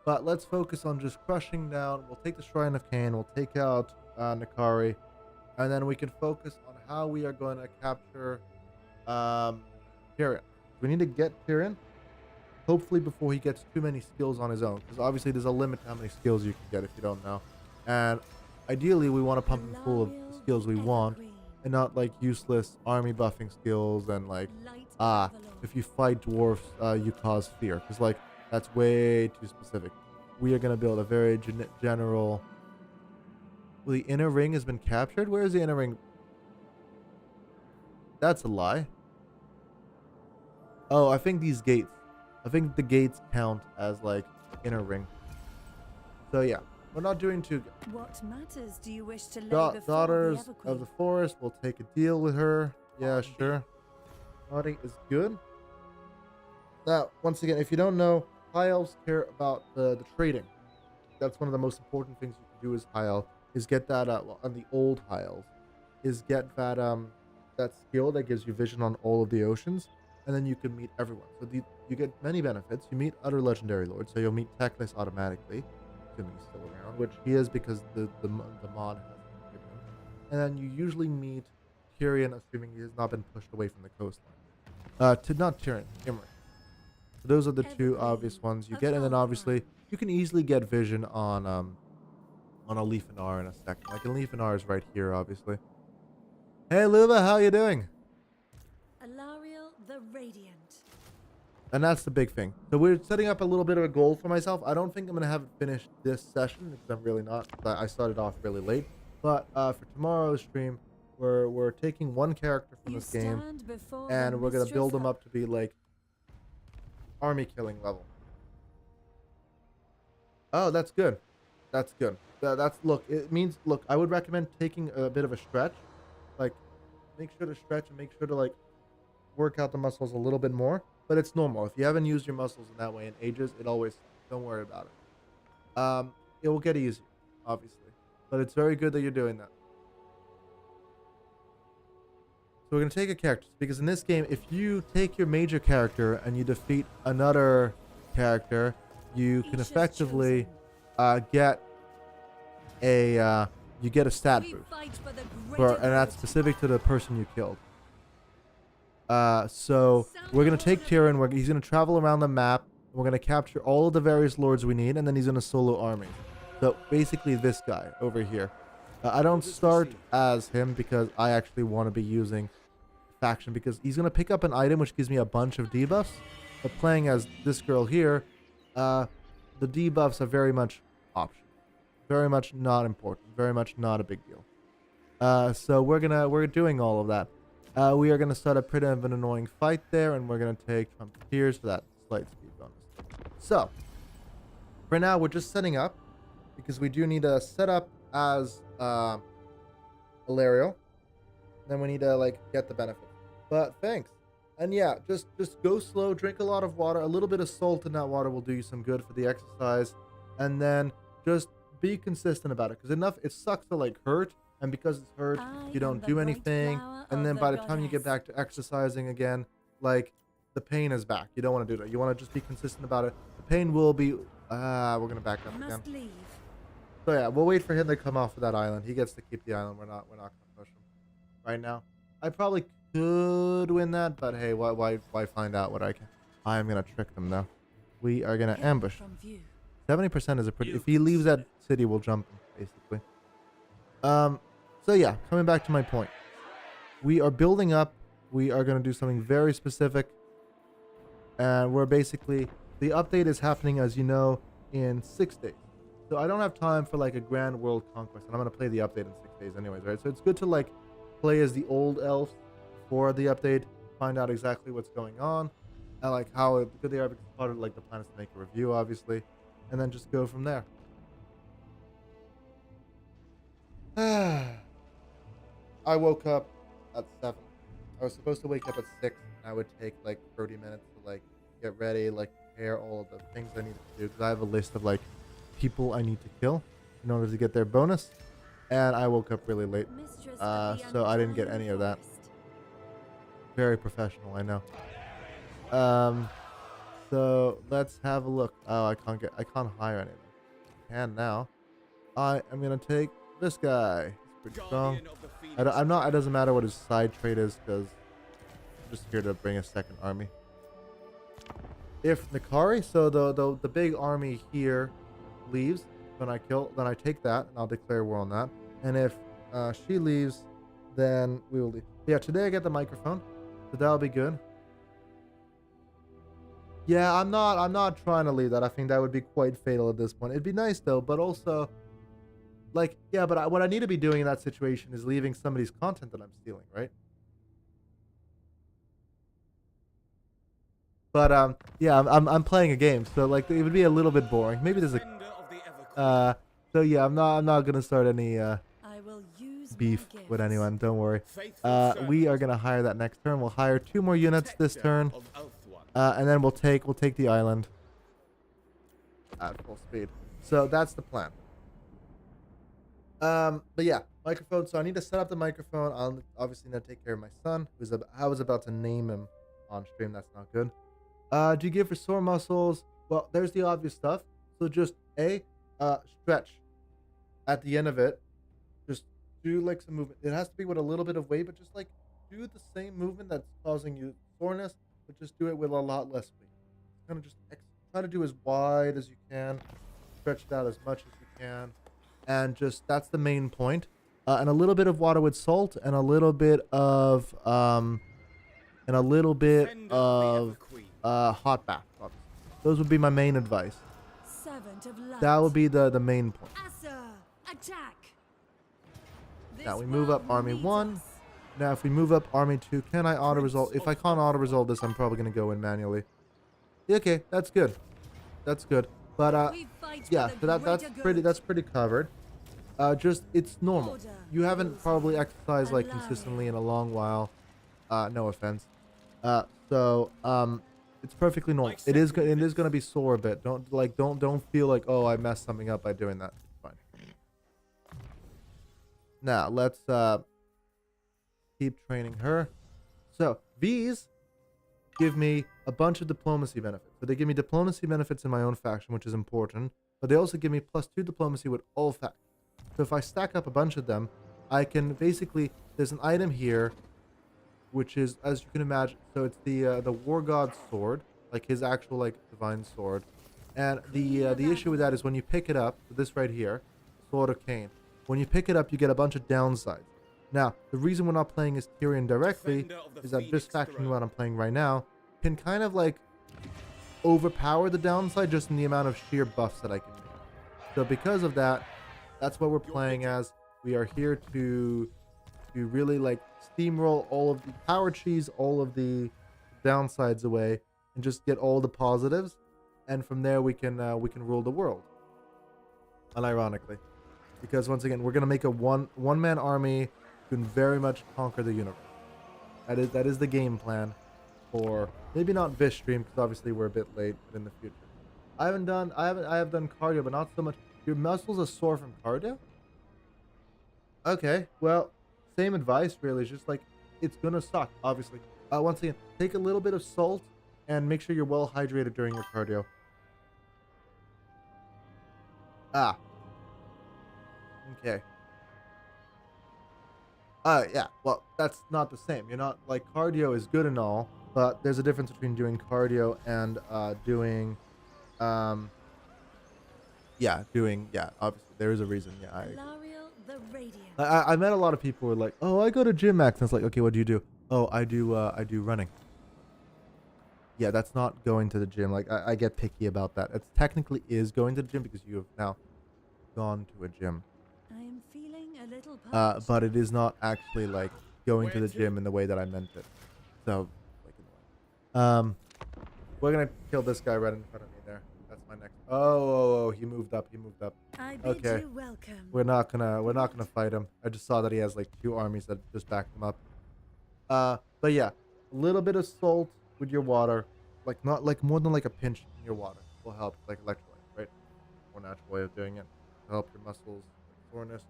But let's focus on just crushing down. We'll take the Shrine of Cain. We'll take out Nakari. And then we can focus on how we are going to capture Tyrion. We need to get Tyrion, hopefully before he gets too many skills on his own. Because obviously there's a limit to how many skills you can get if you don't know. And ideally we want to pump him full of the skills we want. And not like useless army buffing skills and like, if you fight dwarfs, you cause fear. Because like, that's way too specific. We are going to build a very general... Well, the inner ring has been captured? Where is the inner ring? That's a lie. Oh, I think these gates. I think the gates count as like inner ring. So yeah, we're not doing too good. What matters do you wish to lay before Daughters the of the Forest, we'll take a deal with her. Yeah, sure. Nodding is good. Now, once again, if you don't know, High Elves care about the trading. That's one of the most important things you can do as High Elf, is get that, on the old High Elves, is get that, that skill that gives you vision on all of the oceans, and then you can meet everyone. So you get many benefits. You meet other legendary lords, so you'll meet Teclis automatically, assuming he's still around, which he is because the mod has given him. And then you usually meet Tyrion, assuming he has not been pushed away from the coastline. Not Tyrion, Imri. So those are the two obvious ones you get, and then obviously you can easily get vision on a Leafinar in a second. Like, Leafinar is right here, obviously. Hey, Luba, how you doing? Alariel the Radiant. And that's the big thing. So we're setting up a little bit of a goal for myself. I don't think I'm going to have it finished this session, because I'm really not. I started off really late. But for tomorrow's stream, we're taking one character from this game, and we're going to build them up to be, like, army killing level. Oh, that's good. That's good. Look, it means, look, I would recommend taking a bit of a stretch. Like, make sure to stretch and make sure to, like, work out the muscles a little bit more. But it's normal. If you haven't used your muscles in that way in ages, it always, don't worry about it. It will get easier, obviously. But it's very good that you're doing that. So we're going to take a character, because in this game, if you take your major character and you defeat another character, you can effectively get a stat boost, and that's specific to the person you killed. So we're going to take Tyrion, he's going to travel around the map, and we're going to capture all of the various lords we need, and then he's going to solo army. So basically this guy over here. I don't start as him because I actually want to be using faction, because he's going to pick up an item which gives me a bunch of debuffs. But playing as this girl here, the debuffs are very much optional. Very much not important. Very much not a big deal. So we're doing all of that. We are going to start a pretty of an annoying fight there, and we're going to take Trumpeteers for that slight speed bonus. So, for now, we're just setting up, because we do need to set up as Alariel. Then we need to, like, get the benefits. But thanks. And yeah, just go slow, drink a lot of water. A little bit of salt in that water will do you some good for the exercise. And then just be consistent about it, because it sucks to, like, hurt, and because it's hurt, you don't do anything. And then by the time you get back to exercising again, like, the pain is back. You don't want to do that. You want to just be consistent about it. The pain will be... we're going to back up again. So yeah, we'll wait for him to come off of that island. He gets to keep the island. We're not going to push him right now. I probably could win that, but hey, why find out what I can? I am gonna trick them though. We are gonna ambush. 70% is a pretty. If he leaves that city, we'll jump him basically. So yeah, coming back to my point, we are building up. We are gonna do something very specific, and we're basically the update is happening, as you know, in 6 days. So I don't have time for like a grand world conquest, and I'm gonna play the update in 6 days anyways, right? So it's good to like play as the old elves for the update, find out exactly what's going on, and like how good they are, because part of like the plan is to make a review, obviously, and then just go from there. I woke up at 7. I was supposed to wake up at 6, and I would take like 30 minutes to like get ready, like prepare all of the things I need to do, because I have a list of like people I need to kill in order to get their bonus, and I woke up really late, so I didn't get any of that. Very professional, I know. So let's have a look. Oh, I can't hire anyone. I can now. I am gonna take this guy. He's pretty strong. It doesn't matter what his side trait is, because I'm just here to bring a second army. If Nikari, so the big army here, leaves, then I take that and I'll declare war on that. And if she leaves, then we will leave. Yeah, today I get the microphone, so that'll be good. Yeah, I'm not trying to leave that. I think that would be quite fatal at this point. It'd be nice though, but also, like, yeah, but what I need to be doing in that situation is leaving somebody's content that I'm stealing, right? But yeah, I'm playing a game, so like it would be a little bit boring. Maybe there's a so yeah, I'm not gonna start any beef with anyone. Don't worry. We are gonna hire that next turn. We'll hire 2 more units this turn, and then we'll take the island at full speed. So that's the plan. But yeah, microphone. So I need to set up the microphone. I'll obviously need to take care of my son, I was about to name him on stream. That's not good. Do you give for sore muscles? Well, there's the obvious stuff. So just stretch. At the end of it, just do like some movement. It has to be with a little bit of weight, but just like do the same movement that's causing you soreness, but just do it with a lot less weight. Kind of just try to do as wide as you can, stretch it out as much as you can, and just that's the main point. And a little bit of water with salt, and a little bit of hot bath. Obviously. Those would be my main advice. That would be the main point. Now we move up army 1. Now if we move up army 2, can I auto resolve? If I can't auto resolve this, I'm probably gonna go in manually. Okay, that's good. That's good. But yeah, so that's pretty covered. Just it's normal. You haven't probably exercised like consistently in a long while. No offense. So it's perfectly normal. It is gonna be sore a bit. Don't feel like, oh, I messed something up by doing that. It's fine. Now let's keep training her. So these give me a bunch of diplomacy benefits. So they give me diplomacy benefits in my own faction, which is important. But they also give me +2 diplomacy with all factions. So if I stack up a bunch of them, I can basically, there's an item here, which is, as you can imagine, so it's the war god's sword, like his actual like divine sword. And the issue with that is when you pick it up, this right here, Sword of Cain, when you pick it up, you get a bunch of downsides. Now, the reason we're not playing as Tyrion directly is that this faction, what I'm playing right now, can kind of like overpower the downside just in the amount of sheer buffs that I can make. So because of that, that's what we're playing as. We are here to really like steamroll all of the power cheese, all of the downsides away, and just get all the positives. And from there, we can rule the world. Unironically, because once again, we're gonna make a one-man army who can very much conquer the universe. That is the game plan for maybe not this stream, because obviously we're a bit late, but in the future. I have done cardio, but not so much. Your muscles are sore from cardio? Okay, well, same advice really. It's just like, it's gonna suck, obviously. Once again, take a little bit of salt and make sure you're well hydrated during your cardio. Okay. Yeah. Well, that's not the same. You're not like cardio is good and all, but there's a difference between doing cardio and doing um yeah, obviously there is a reason. Yeah, I agree. Alariel the Radiant. I met a lot of people who are like, "Oh, I go to gym max." And it's like, "Okay, what do you do?" "Oh, I do running." Yeah, that's not going to the gym. Like I get picky about that. It technically is going to the gym because you have now gone to a gym. I am feeling a little parched. But it is not actually like going to the gym in the way that I meant it. So, like, we're gonna kill this guy right in front of me there. That's my next. Oh, he moved up. He moved up. I bid Okay, you welcome. we're not gonna fight him. I just saw that he has like 2 armies that just backed him up. But yeah, a little bit of salt with your water, like not like more than like a pinch in your water will help, like electrolytes, right? More natural way of doing it to help your muscles with soreness.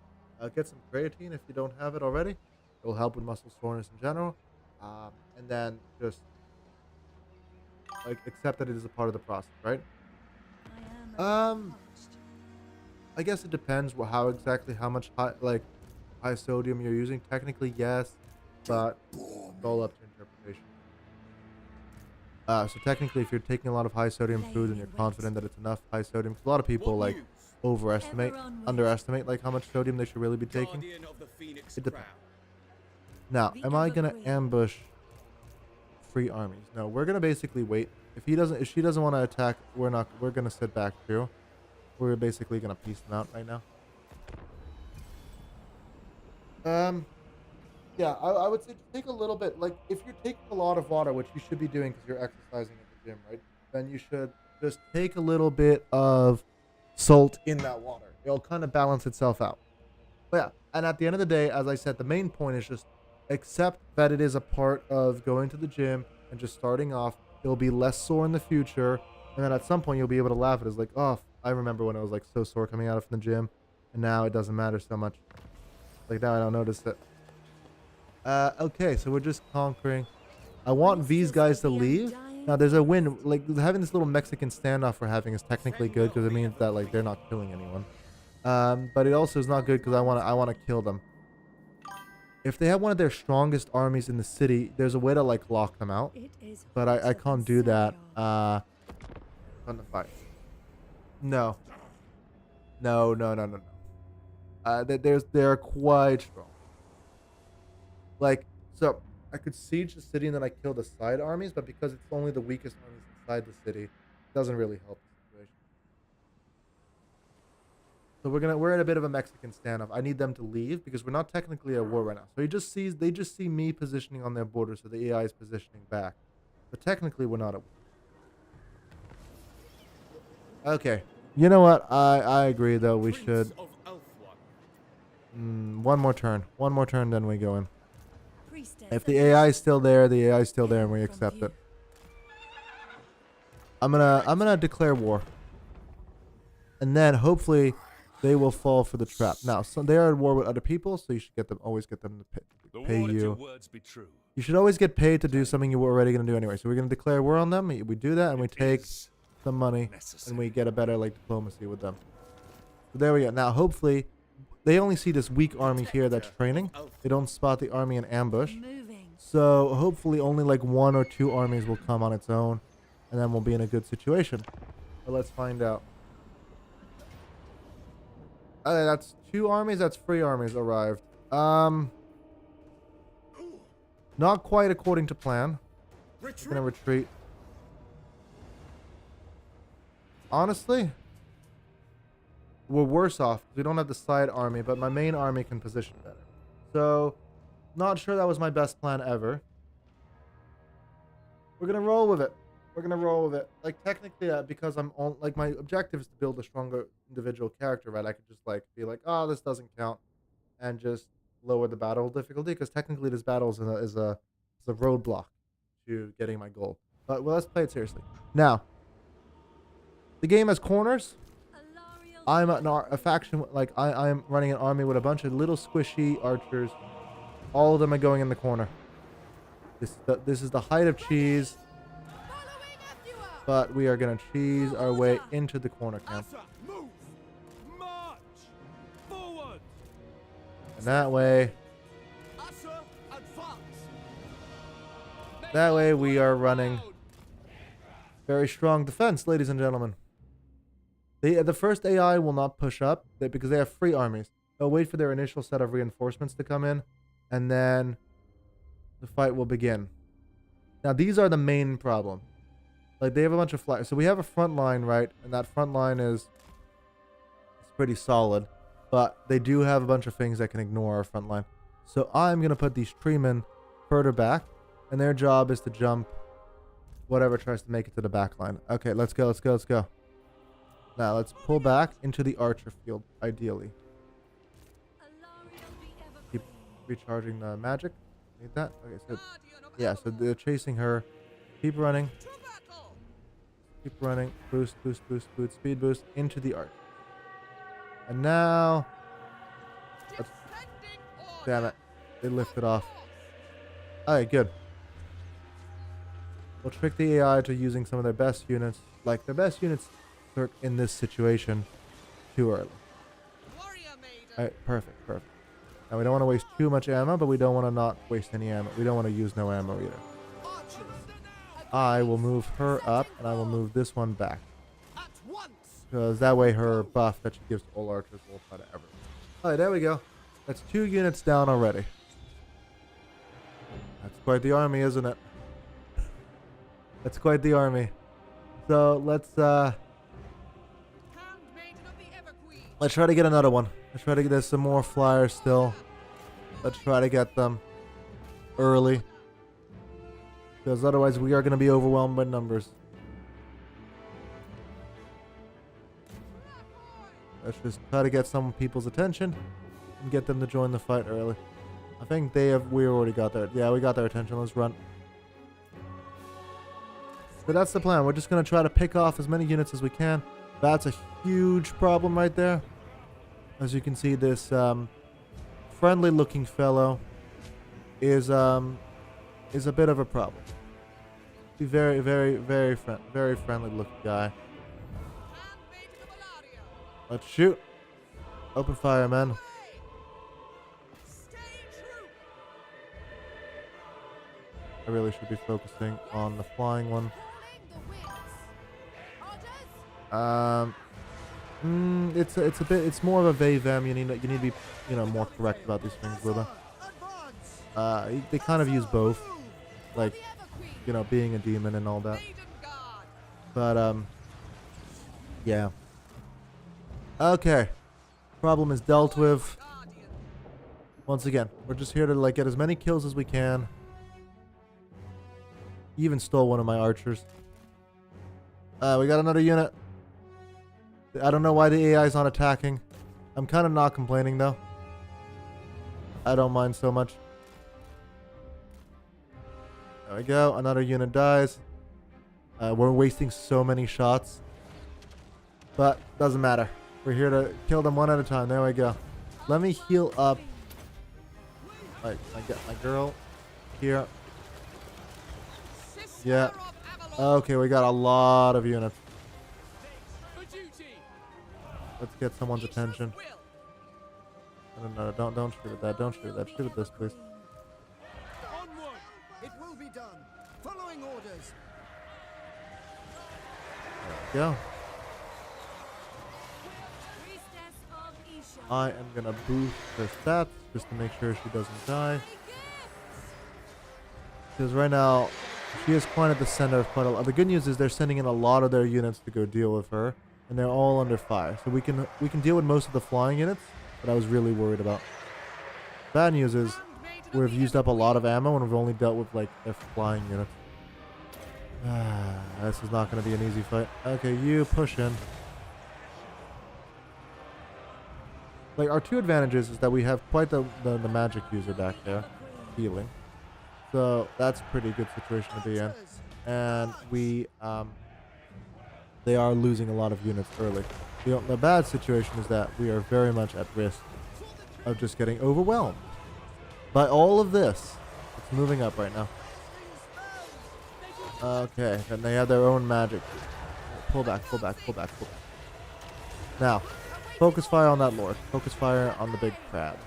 Get some creatine if you don't have it already. It will help with muscle soreness in general. And then just like accept that it is a part of the process, right? I am a little Um, parched. I guess it depends how much high sodium you're using. Technically, yes, but it's all up to interpretation. So technically, if you're taking a lot of high sodium food and you're confident that it's enough high sodium, 'cause a lot of people like underestimate like how much sodium they should really be taking. It depends. Now, The am I gonna Evergreen. ambush free armies? No, we're gonna basically wait. If she doesn't want to attack, we're gonna sit back too. We're basically gonna piece them out right now. Um, yeah, I would say just take a little bit. Like, if you're taking a lot of water, which you should be doing because you're exercising at the gym, right? Then you should just take a little bit of salt in that water. It'll kind of balance itself out. But yeah, and at the end of the day, as I said, the main point is just accept that it is a part of going to the gym and just starting off. It'll be less sore in the future, and then at some point you'll be able to laugh at it. It's like, oh, I remember when I was like so sore coming out from the gym, and now it doesn't matter so much. Like now I don't notice it. Okay, so we're just conquering. I want these guys to leave. Now there's a win. Like having this little Mexican standoff we're having is technically good because it means that like they're not killing anyone. But it also is not good because I wanna kill them. If they have one of their strongest armies in the city, there's a way to like lock them out. It is But I hotter can't than do that. cereal. On the fight. No. No. They're quite strong. Like, so I could siege the city and then I kill the side armies, but because it's only the weakest armies inside the city, it doesn't really help the situation. So we're in a bit of a Mexican standoff. I need them to leave because we're not technically at war right now. So they just see me positioning on their border, so the AI is positioning back. But technically we're not at war. Okay. You know what? I agree though. We should one more turn. One more turn, then we go in. Priestess If of the AI is still there, the AI is still there, and we accept it. I'm gonna declare war, and then hopefully they will fall for the trap. Now, so they are at war with other people, so you should always get them to pay you. You should always get paid to do something you were already gonna do anyway. So we're gonna declare war on them. We do that, and we take some money, and we get a better like diplomacy with them. So there we go. Now, hopefully, they only see this weak army here that's training. They don't spot the army in ambush. moving. So hopefully only like 1 or 2 armies will come on its own, and then we'll be in a good situation. But let's find out. That's 2 armies. That's 3 armies arrived. Not quite according to plan. We're gonna retreat. Honestly, we're worse off. We don't have the side army, but my main army can position better. So, not sure that was my best plan ever. We're gonna roll with it. We're gonna roll with it. Like technically, because I'm on, like my objective is to build a stronger individual character, right? I could just like be like, oh, this doesn't count, and just lower the battle difficulty because technically this battle is a roadblock to getting my goal. But well, let's play it seriously. Now, the game has corners. Alariel I'm a faction, like I'm running an army with a bunch of little squishy archers. All of them are going in the corner. This is the height of cheese, but we are going to cheese our way into the corner camp. And that way, That way we are running very strong defense, ladies and gentlemen. The first AI will not push up because they have free armies. They'll wait for their initial set of reinforcements to come in, and then the fight will begin. Now, these are the main problem. Like, they have a bunch of flyers. So we have a front line, right? And that front line is pretty solid. But they do have a bunch of things that can ignore our front line. So I'm going to put these treemen further back. And their job is to jump whatever tries to make it to the back line. Okay, let's go, let's go, let's go. Now, let's pull back into the archer field, ideally. Keep recharging the magic. Need that? Okay, so... yeah, so they're chasing her. Keep running. Keep running. Boost, boost, boost, boost. Speed boost into the arch. And now... damn it. They lifted off. Alright, good. We'll trick the AI to using some of their best units. Like, their best units in this situation too early. Alright, perfect, perfect. Now, we don't want to waste too much ammo, but we don't want to not waste any ammo. We don't want to use no ammo either. I will move her up, and I will move this one back. Because that way her buff that she gives to all archers will try to ever. Alright, there we go. That's 2 units down already. That's quite the army, isn't it? That's quite the army. So, let's try to get another one. Let's try to get... there's some more flyers still. Let's try to get them early. Because otherwise we are going to be overwhelmed by numbers. Let's just try to get some people's attention and get them to join the fight early. I think we already got their... yeah, we got their attention. Let's run. But that's the plan. We're just going to try to pick off as many units as we can. That's a huge problem right there. As you can see, this friendly looking fellow is a bit of a problem. He's very, very, very friendly looking guy. Let's shoot. Open fire, men. I really should be focusing on the flying one. It's more of a they/them. You need to be, more correct about these things with them. They kind of use both, like, being a demon and all that. But yeah. Okay, problem is dealt with. Once again, we're just here to get as many kills as we can. He even stole one of my archers. We got another unit. I don't know why the AI is not attacking. I'm kind of not complaining, though. I don't mind so much. There we go. Another unit dies. We're wasting so many shots. But doesn't matter. We're here to kill them one at a time. There we go. Let me heal up. I get my girl here. Yeah. Okay, we got a lot of units. Let's get someone's attention. No, don't shoot at that. Don't shoot at that. Shoot at this, please. It will be done. Following orders. There we go. I am gonna boost her stats just to make sure she doesn't die. Because right now, she is quite at the center of quite a lot. The good news is they're sending in a lot of their units to go deal with her. And they're all under fire. So we can deal with most of the flying units that I was really worried about. Bad news is we've used up a lot of ammo and we've only dealt with their flying units. This is not going to be an easy fight. Okay, you push in. Our 2 advantages is that we have quite the magic user back there healing. So that's a pretty good situation to be in. And they are losing a lot of units early. The bad situation is that we are very much at risk of just getting overwhelmed by all of this. It's moving up right now. Okay, and they have their own magic. Pull back, pull back, pull back, pull back. Now, focus fire on that lord. Focus fire on the big crab.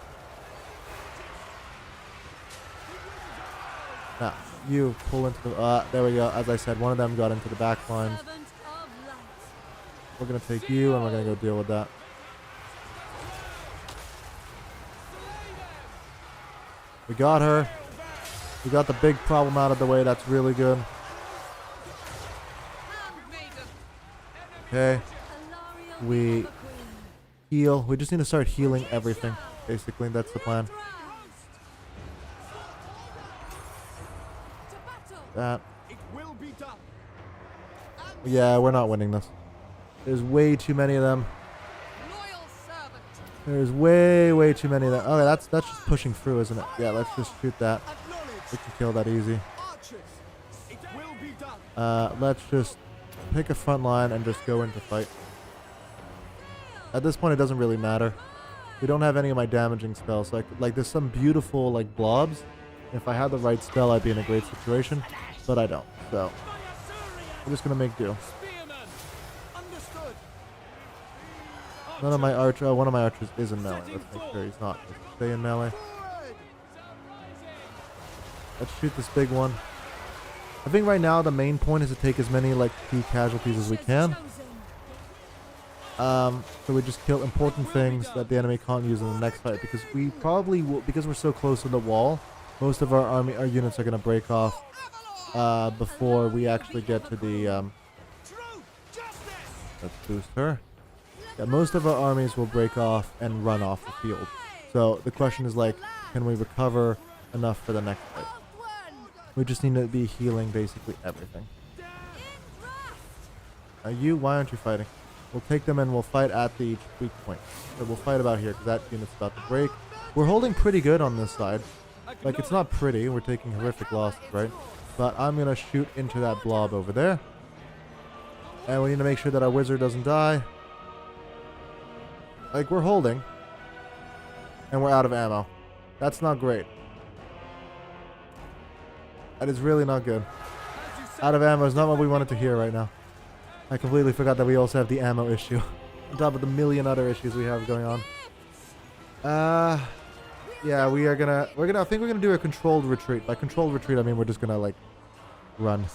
Now, you pull into the... there we go. As I said, one of them got into the back lines. Servant of light. We're going to take you, and we're going to go deal with that. We got her. We got the big problem out of the way. That's really good. Okay. Alariel We the Everqueen. heal. We just need to start healing everything. Basically, that's the plan. To battle. That. It will be done. Yeah, we're not winning this. There's way too many of them. Loyal servant. There's way too many of them. Okay, that's just pushing through, isn't it? Yeah, let's just shoot that. We can kill that easy. Archers, it will be done. Let's just pick a front line and just go into fight. At this point, it doesn't really matter. We don't have any of my damaging spells. Like there's some beautiful like blobs. If I had the right spell, I'd be in a great situation, but I don't. So we're just gonna make do. Understood. None of my one of my archers is in melee. Let's make sure he's not. Let's stay in melee. Forward. Let's shoot this big one. I think right now the main point is to take as many like key casualties as we can. So we just kill important things that the enemy can't use in the next fight, because we probably will, because we're so close to the wall, most of our units are going to break off before we actually get to the let's boost her. Yeah, most of our armies will break off and run off the field. So the question is like, can we recover enough for the next fight? We just need to be healing basically everything. Why aren't you fighting? We'll take them and we'll fight at the weak point. So we'll fight about here because that unit's about to break. We're holding pretty good on this side. Like, it's not pretty. We're taking horrific losses, right? But I'm going to shoot into that blob over there. And we need to make sure that our wizard doesn't die. Like, we're holding. And we're out of ammo. That's not great. That is really not good. Out of ammo is not what we wanted to hear right now. I completely forgot that we also have the ammo issue. On top of the million other issues we have going on. Yeah, I think we're gonna do a controlled retreat. By controlled retreat, I mean we're just gonna like run.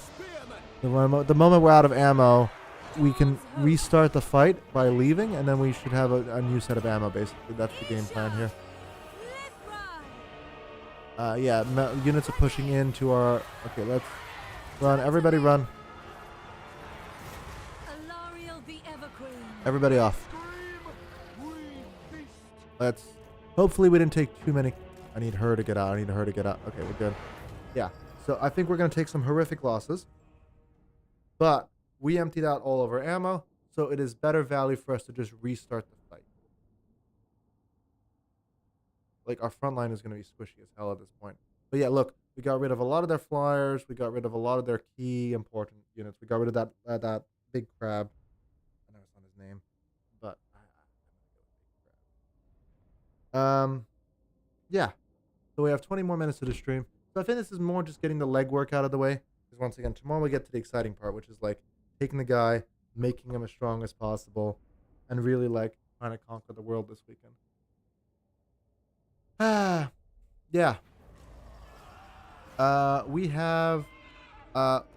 The moment we're out of ammo, we can restart the fight by leaving, and then we should have a new set of ammo. Basically, that's the game plan here. Yeah, units are pushing into our. Okay, let's run. Everybody run. Alariel the Everqueen. Everybody off. Let's. Hopefully we didn't take too many. I need her to get out. Okay, we're good. Yeah. So I think we're going to take some horrific losses. But we emptied out all of our ammo. So it is better value for us to just restart the fight. Like, our front line is going to be squishy as hell at this point. But yeah, look. We got rid of a lot of their flyers. We got rid of a lot of their key important units. We got rid of that big crab. I know it's not his name. But yeah. So we have 20 more minutes to the stream. So I think this is more just getting the legwork out of the way. Because once again, tomorrow we get to the exciting part, which is like taking the guy, making him as strong as possible, and really like trying to conquer the world this weekend. Yeah. We have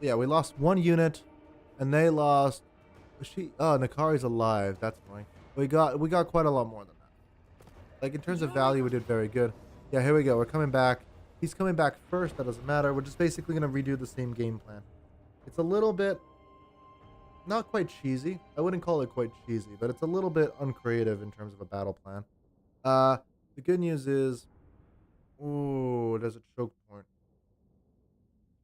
we lost one unit, and they lost. Nakari's alive. That's annoying. We got quite a lot more than that. Like, in terms of value, we did very good. Yeah, here we go. We're coming back. He's coming back first. That doesn't matter. We're just basically gonna redo the same game plan. It's a little bit not quite cheesy. I wouldn't call it quite cheesy, but it's a little bit uncreative in terms of a battle plan. The good news is, ooh, there's a choke point.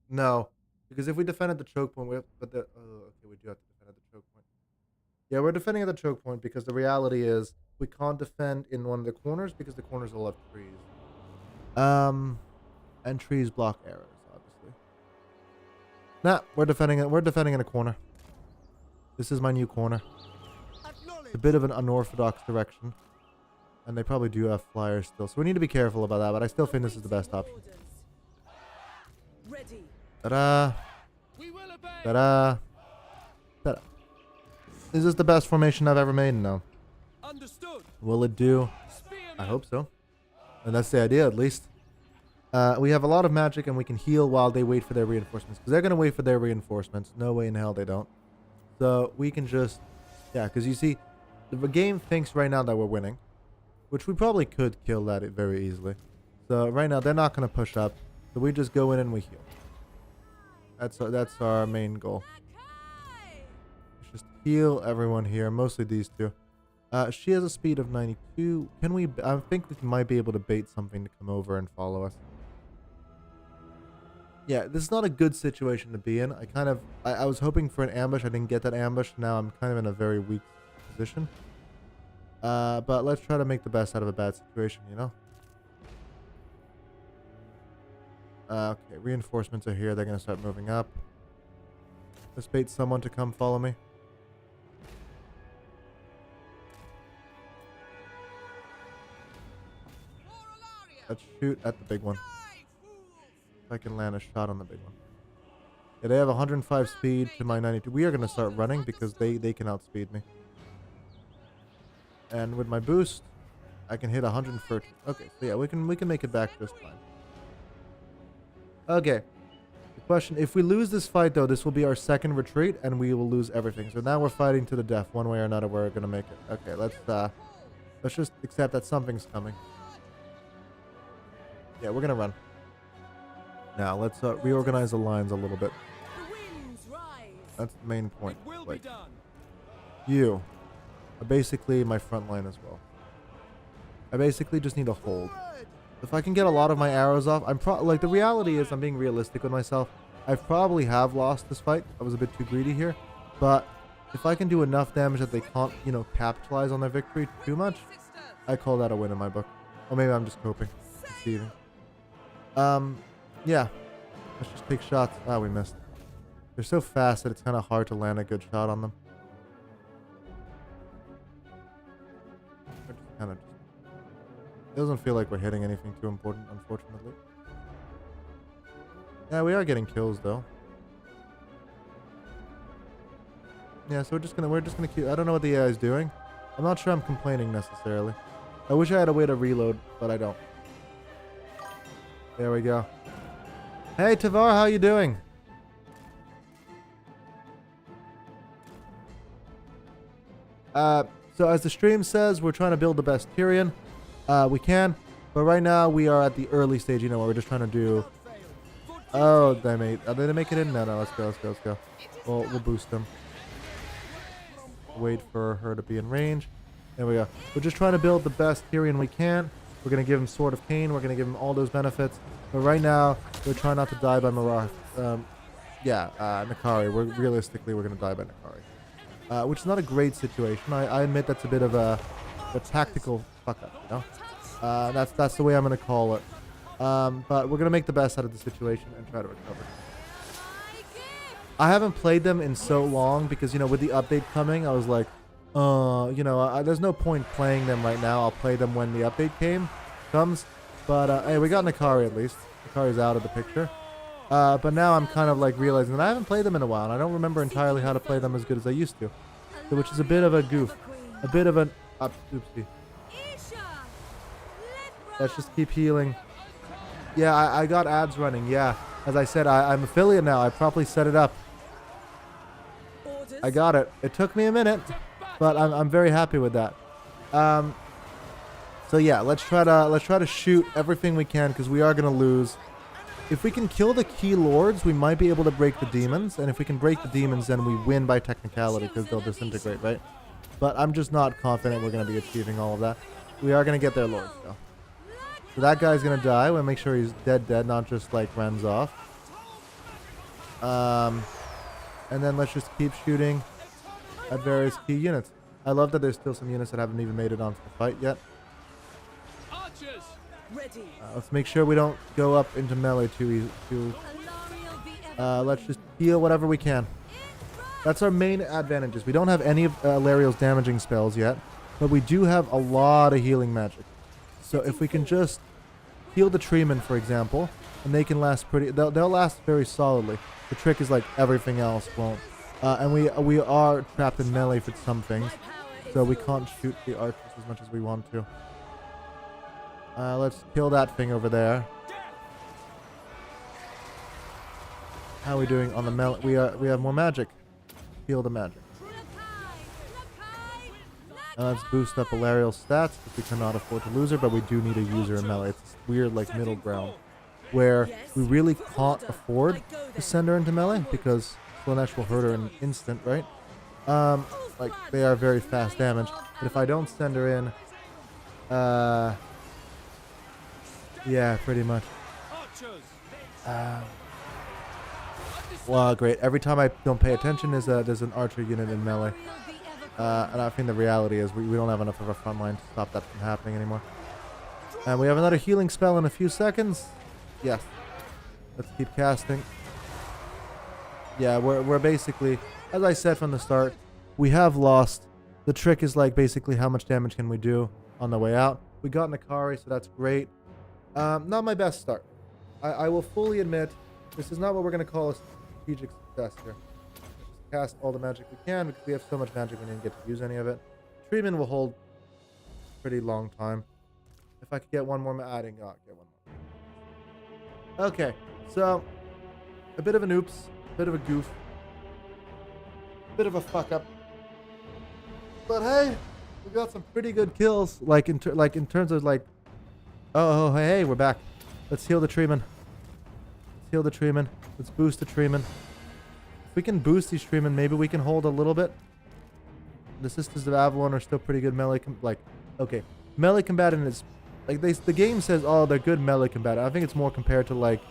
No, because if we defended the choke point, we have to put the. Oh, okay, we do have to defend at the choke point. Yeah, we're defending at the choke point because the reality is we can't defend in one of the corners because the corners will have trees. And trees block arrows, obviously. Nah, we're defending it. We're defending in a corner. This is my new corner. It's a bit of an unorthodox direction, and they probably do have flyers still, so we need to be careful about that. But I still think this is the best option. Ta-da! Ta-da! Ta-da! Is this the best formation I've ever made? No. Will it do? I hope so. And that's the idea, at least. We have a lot of magic, and we can heal while they wait for their reinforcements. Because they're going to wait for their reinforcements. No way in hell they don't. So we can just... Yeah, because you see, the game thinks right now that we're winning. Which we probably could kill that very easily. So right now, they're not going to push up. So we just go in and we heal. That's our main goal. Let's just heal everyone here. Mostly these two. She has a speed of 92. Can we... I think we might be able to bait something to come over and follow us. Yeah, this is not a good situation to be in. I was hoping for an ambush. I didn't get that ambush. Now I'm kind of in a very weak position. But let's try to make the best out of a bad situation, you know? Okay, reinforcements are here. They're going to start moving up. Let's bait someone to come follow me. Let's shoot at the big one. If I can land a shot on the big one. Yeah, they have 105 speed to my 92. We are going to start running because they can outspeed me. And with my boost, I can hit 130. Okay, so yeah, we can make it back just fine. Okay. The question, if we lose this fight though, this will be our second retreat and we will lose everything. So now we're fighting to the death. One way or another, we're going to make it. Okay, let's just accept that something's coming. Yeah, we're going to run. Now, let's reorganize the lines a little bit. That's the main point. Like, you are basically my front line as well. I basically just need to hold. If I can get a lot of my arrows off, like, the reality is, I'm being realistic with myself. I probably have lost this fight. I was a bit too greedy here. But if I can do enough damage that they can't, you know, capitalize on their victory too much, I call that a win in my book. Or maybe I'm just coping. Deceiving. Yeah. Let's just take shots. Ah, we missed. They're so fast that it's kind of hard to land a good shot on them. It doesn't feel like we're hitting anything too important, unfortunately. Yeah, we are getting kills though. Yeah, so we're just gonna keep. I don't know what the AI is doing. I'm not sure I'm complaining necessarily. I wish I had a way to reload, but I don't. There we go. Hey Tavar, how you doing? So as the stream says, we're trying to build the best Tyrion. We can, but right now we are at the early stage, you know, where we're just trying to do... Oh, did they make it in? No, let's go. We'll boost them. Wait for her to be in range. There we go. We're just trying to build the best Tyrion we can. We're going to give him Sword of Cain. We're going to give him all those benefits. But right now, we're trying not to die by Marah. Nakari. Realistically, we're going to die by Nakari. Which is not a great situation. I admit that's a bit of a tactical fuck-up, you know? That's the way I'm going to call it. But we're going to make the best out of the situation and try to recover. I haven't played them in so long because, you know, with the update coming, I was like, you know, there's no point playing them right now. I'll play them when the update comes. But, hey, we got Nakari at least. Nakari's out of the picture. But now I'm kind of like realizing that I haven't played them in a while, and I don't remember entirely how to play them as good as I used to. So, which is a bit of a goof. A bit of an... oopsie. Let's just keep healing. Yeah, I got ads running, yeah. As I said, I'm affiliate now. I properly set it up. I got it. It took me a minute, but I'm very happy with that. So yeah, let's try to shoot everything we can because we are gonna lose. If we can kill the key lords, we might be able to break the demons, and if we can break the demons, then we win by technicality because they'll disintegrate, right? But I'm just not confident we're gonna be achieving all of that. We are gonna get their lords though. So that guy's gonna die. We'll make sure he's dead, not just like runs off. And then let's just keep shooting at various key units. I love that there's still some units that haven't even made it onto the fight yet. Let's make sure we don't go up into melee too easy. Let's just heal whatever we can. That's our main advantages. We don't have any of Lariel's damaging spells yet, but we do have a lot of healing magic. So if we can just heal the treemen, for example, and they can last they'll last very solidly. The trick is like everything else won't. And we are trapped in melee for some things, so we can't shoot the archers as much as we want to. Let's kill that thing over there. How are we doing on the melee? We have more magic. Field of magic. Now let's boost up Ilariel's stats because we cannot afford to lose her, but we do need a user in melee. It's this weird like middle ground where we really can't afford to send her into melee because Slanesh will hurt her in an instant, right? Like they are very fast damage. But if I don't send her in, yeah, pretty much. Well, great. Every time I don't pay attention, there's an archer unit in melee. And I think the reality is we don't have enough of a front line to stop that from happening anymore. And we have another healing spell in a few seconds. Yes. Let's keep casting. Yeah, we're basically, as I said from the start, we have lost. The trick is like basically how much damage can we do on the way out. We got Nakari, so that's great. Not my best start. I will fully admit this is not what we're going to call a strategic success here. Just cast all the magic we can because we have so much magic we didn't get to use any of it. Treatment will hold a pretty long time. If I could get one more, I didn't get one more. Okay, so a bit of an oops, a bit of a goof, a bit of a fuck up. But hey, we got some pretty good kills. Like in terms of like, oh hey, we're back. Let's heal the treeman. Let's heal the treeman. Let's boost the treeman. If we can boost these treemen, maybe we can hold a little bit. The Sisters of Avalon are still pretty good melee. Okay, melee combatant is like the game says, oh, they're good melee combatant. I think it's more compared to like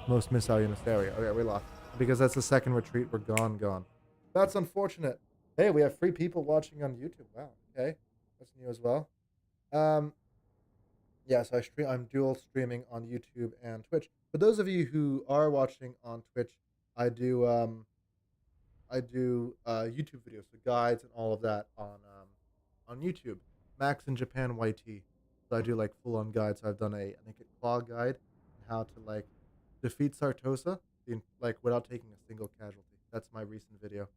most missile units. There we go. Okay, we lost because that's the second retreat. We're gone. That's unfortunate. Hey, we have 3 people watching on YouTube. Wow. Okay, that's new as well. Yeah, so I'm dual streaming on YouTube and Twitch. For those of you who are watching on Twitch, I do YouTube videos, so guides and all of that on YouTube. Max in Japan YT. So I do like full-on guides. So I've done a naked claw guide on how to like defeat Sartosa like without taking a single casualty. That's my recent video.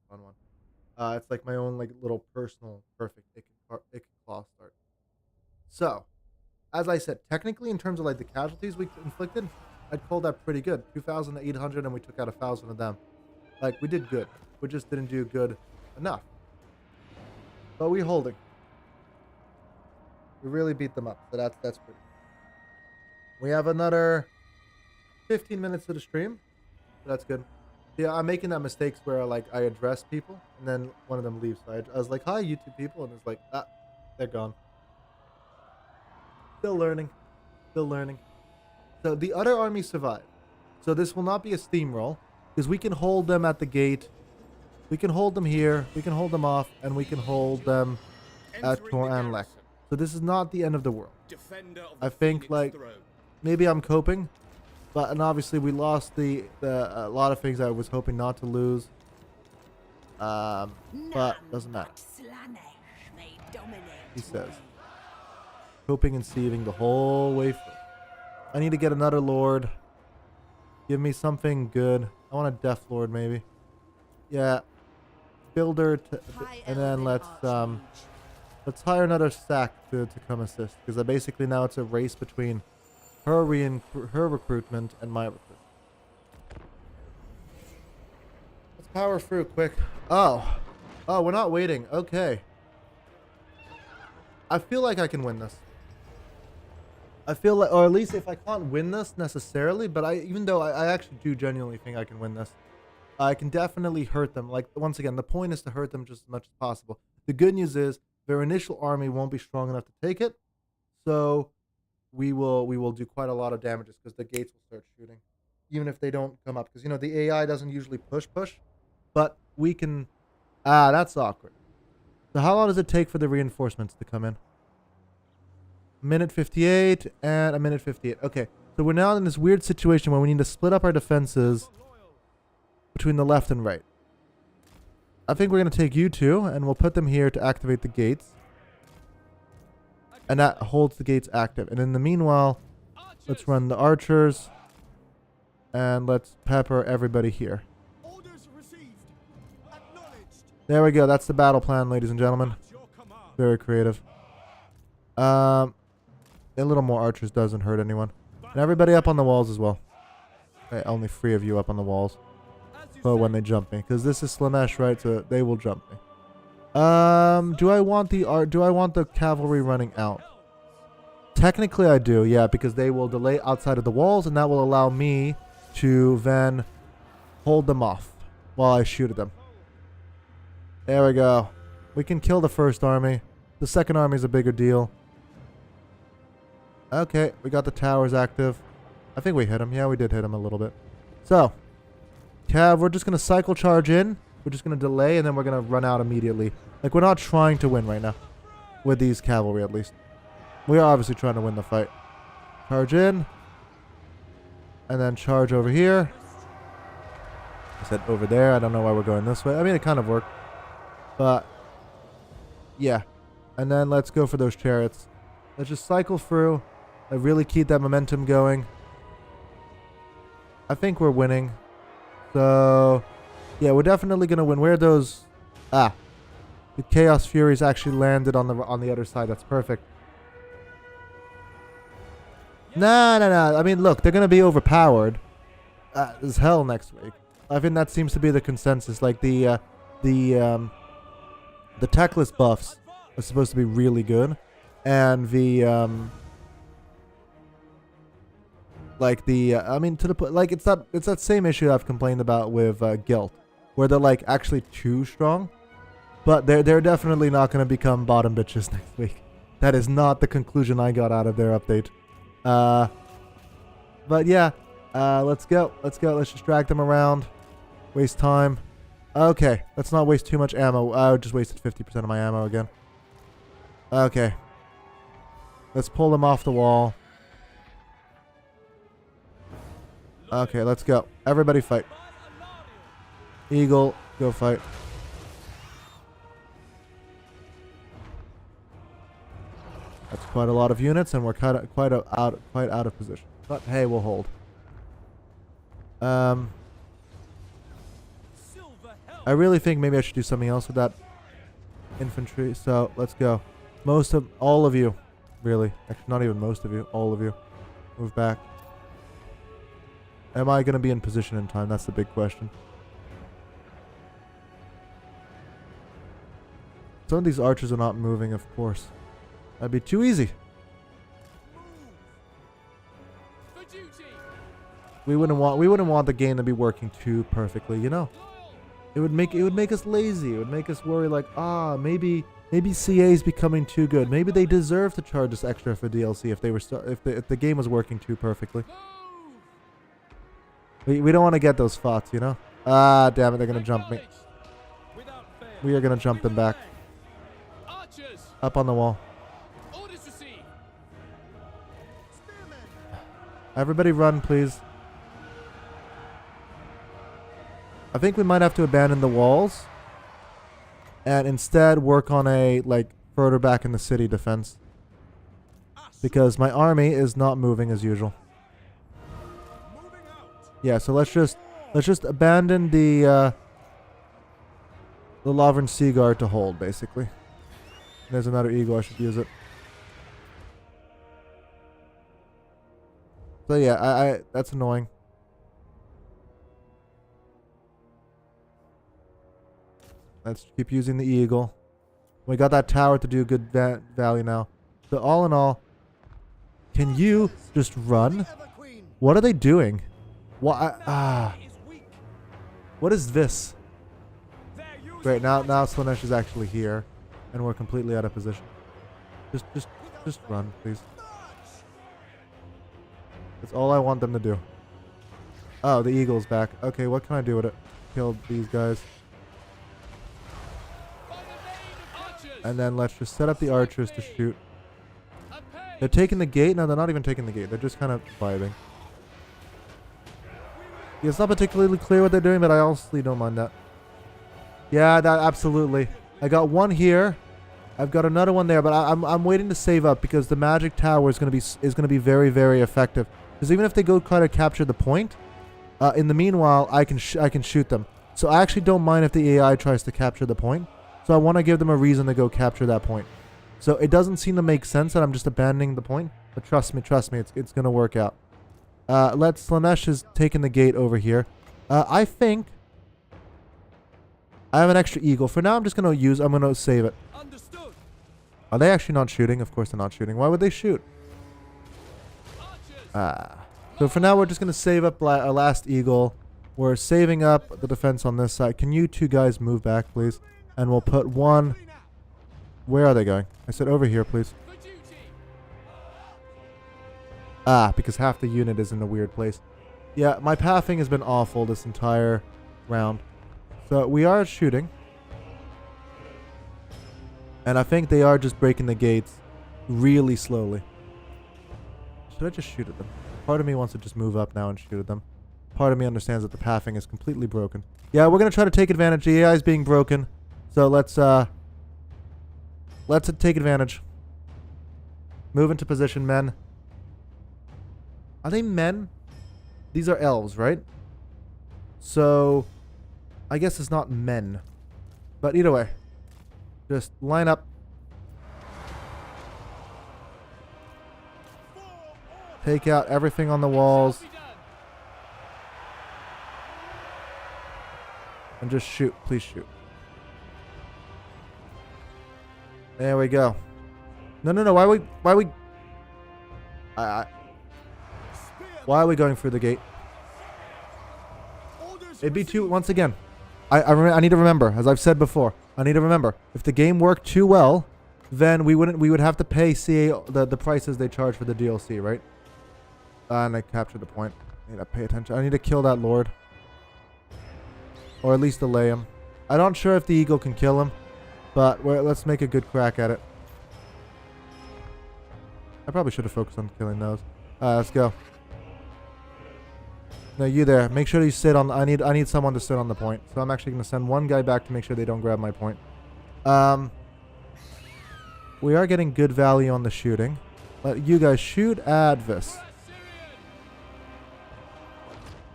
Fun one. It's like my own like little personal perfect naked claw start. So, as I said, technically in terms of like the casualties we inflicted, I'd call that pretty good. 2,800 and we took out 1,000 of them. Like we did good. We just didn't do good enough. But we're holding. We really beat them up. So that's pretty. We have another 15 minutes to the stream. So that's good. Yeah, I'm making that mistakes where like I address people and then one of them leaves. So I was like, hi YouTube people, and it's like, they're gone. Still learning. So the other army survived. So this will not be a steamroll because we can hold them at the gate. We can hold them here. We can hold them off, and we can hold them at Tor Anlek. So this is not the end of the world. I think like maybe I'm coping, and obviously we lost a lot of things I was hoping not to lose. But doesn't matter. He says. Coping and sieving the whole way through. I need to get another lord. Give me something good. I want a Death Lord maybe. Yeah. Builder and then let's hire another sack to come assist because basically now it's a race between her recruitment and my recruitment. Let's power through quick. Oh, we're not waiting. Okay. I feel like I can win this. I feel like, or at least if I can't win this necessarily, but even though I actually do genuinely think I can win this, I can definitely hurt them. Like, once again, the point is to hurt them just as much as possible. The good news is their initial army won't be strong enough to take it, so we will do quite a lot of damages because the gates will start shooting, even if they don't come up. Because, the AI doesn't usually push, but we can... that's awkward. So how long does it take for the reinforcements to come in? Minute 58 and a minute 58. Okay, so we're now in this weird situation where we need to split up our defenses between the left and right. I think we're going to take you two and we'll put them here to activate the gates. And that holds the gates active. And in the meanwhile, let's run the archers and let's pepper everybody here. There we go. That's the battle plan, ladies and gentlemen. Very creative. A little more archers doesn't hurt anyone. And everybody up on the walls as well. Okay, only 3 of you up on the walls. As you Oh, say. when they jump me, because this is Slanesh, right? So they will jump me. Do I want the cavalry running out? Technically, I do, yeah, because they will delay outside of the walls, and that will allow me to then hold them off while I shoot at them. There we go. We can kill the first army. The second army is a bigger deal. Okay, we got the towers active. I think we hit him. Yeah, we did hit him a little bit. So, Cav, we're just going to cycle charge in. We're just going to delay, and then we're going to run out immediately. Like, we're not trying to win right now. With these cavalry, at least. We are obviously trying to win the fight. Charge in. And then charge over here. I said over there. I don't know why we're going this way. I mean, it kind of worked. But, yeah. And then let's go for those chariots. Let's just cycle through. And really keep that momentum going. I think we're winning. So, yeah, we're definitely going to win. Where are those? Ah. The Chaos Furies actually landed on the other side. That's perfect. No. I mean, look, they're going to be overpowered as hell next week. I think that seems to be the consensus. Like, the techless buffs are supposed to be really good. And I mean, to the point, like, it's that same issue I've complained about with Guild, where they're, like, actually too strong. But they're definitely not going to become bottom bitches next week. That is not the conclusion I got out of their update. But yeah, let's go. Let's just drag them around. Waste time. Okay, let's not waste too much ammo. I just wasted 50% of my ammo again. Okay. Let's pull them off the wall. Okay, let's go. Everybody fight. Eagle, go fight. That's quite a lot of units, and we're quite out of position. But hey, we'll hold. I really think maybe I should do something else with that infantry. So let's go. All of you, really. Actually, not even most of you. All of you, move back. Am I going to be in position in time? That's the big question. Some of these archers are not moving, of course. That'd be too easy. We wouldn't want the game to be working too perfectly, you know. It would make us lazy. It would make us worry, like, maybe CA is becoming too good. Maybe they deserve to charge us extra for DLC if the game was working too perfectly. We don't want to get those thoughts, you know. Damn it! They're gonna jump me. We are gonna jump them back. Up on the wall. Everybody run, please. I think we might have to abandon the walls and instead work on a, like, further back in the city defense. Because my army is not moving as usual. Yeah, so let's just abandon the Lavern Sea Guard to hold, basically. There's another eagle, I should use it. So yeah, I that's annoying. Let's keep using the eagle. We got that tower to do good value now. So all in all, can you just run? What are they doing? What? What is this? Great, now Slanesh is actually here, and we're completely out of position. Just run, please. That's all I want them to do. Oh, the eagle's back. Okay, what can I do with it? Kill these guys. And then let's just set up the archers to shoot. They're taking the gate? No, they're not even taking the gate. They're just kind of vibing. Yeah, it's not particularly clear what they're doing, but I honestly don't mind that. Yeah, that absolutely. I got one here. I've got another one there, but I'm waiting to save up because the magic tower is gonna be very, very effective. Because even if they go try to capture the point, in the meanwhile I can shoot them. So I actually don't mind if the AI tries to capture the point. So I want to give them a reason to go capture that point. So it doesn't seem to make sense that I'm just abandoning the point, but trust me, it's gonna work out. Slanesh is taking the gate over here. I think I have an extra eagle. For now, I'm going to save it. Understood. Are they actually not shooting? Of course they're not shooting. Why would they shoot? So for now, we're just going to save up our last eagle. We're saving up the defense on this side. Can you two guys move back, please? And we'll put one... Where are they going? I said over here, please. Because half the unit is in a weird place. Yeah, my pathing has been awful this entire round. So we are shooting. And I think they are just breaking the gates really slowly. Should I just shoot at them? Part of me wants to just move up now and shoot at them. Part of me understands that the pathing is completely broken. Yeah, we're going to try to take advantage. The AI is being broken. So let's take advantage. Move into position, men. Are they men? These are elves, right? So I guess it's not men. But either way. Just line up. Take out everything on the walls. And just shoot. Please shoot. There we go. No. Why are we going through the gate? It'd be too... Once again, I need to remember, as I've said before, I need to remember, if the game worked too well, then we would have to pay CA the prices they charge for the DLC, right? And I captured the point. I need to pay attention. I need to kill that lord. Or at least delay him. I'm not sure if the eagle can kill him, but let's make a good crack at it. I probably should have focused on killing those. Let's go. No, you there. Make sure you sit on... I need someone to sit on the point. So I'm actually going to send one guy back to make sure they don't grab my point. We are getting good value on the shooting. Let you guys shoot at this.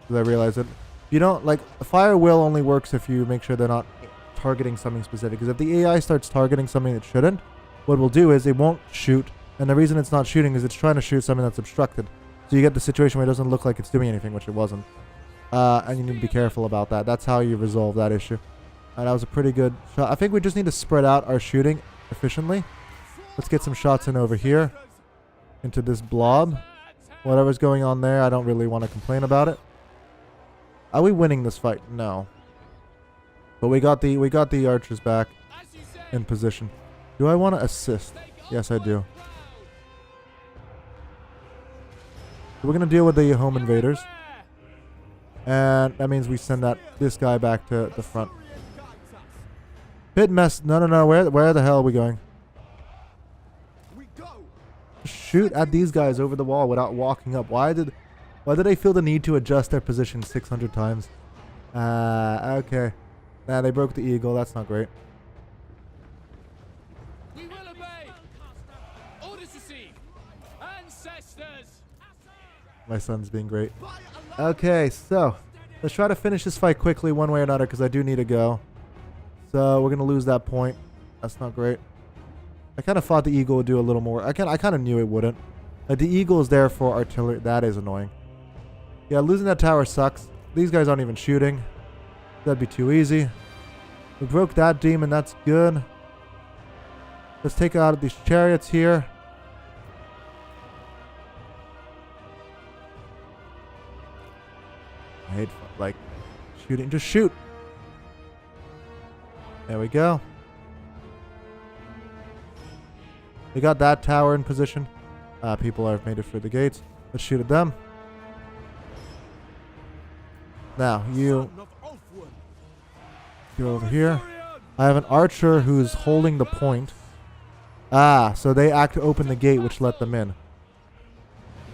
Because I realize that you don't... Like, fire will only works if you make sure they're not targeting something specific. Because if the AI starts targeting something it shouldn't, what we'll do is it won't shoot. And the reason it's not shooting is it's trying to shoot something that's obstructed. So you get the situation where it doesn't look like it's doing anything, which it wasn't. And you need to be careful about that. That's how you resolve that issue. That was a pretty good shot. I think we just need to spread out our shooting efficiently. Let's get some shots in over here. Into this blob. Whatever's going on there, I don't really want to complain about it. Are we winning this fight? No. But we got the archers back in position. Do I want to assist? Yes, I do. We're going to deal with the home invaders. And that means we send this guy back to the front. Pit mess. No. Where the hell are we going? Shoot at these guys over the wall without walking up. Why did they feel the need to adjust their position 600 times? Okay. Nah, they broke the eagle. That's not great. We will obey. Orders received. Ancestors. My son's being great. Okay, so let's try to finish this fight quickly one way or another because I do need to go. So we're going to lose that point. That's not great. I kind of thought the eagle would do a little more. I kind of knew it wouldn't. Like, the eagle is there for artillery. That is annoying. Yeah, losing that tower sucks. These guys aren't even shooting. That'd be too easy. We broke that demon. That's good. Let's take out these chariots here. I hate, like, shooting. Just shoot. There we go. We got that tower in position. People have made it through the gates. Let's shoot at them. Now, you go over here. I have an archer who's holding the point. So they open the gate, which let them in.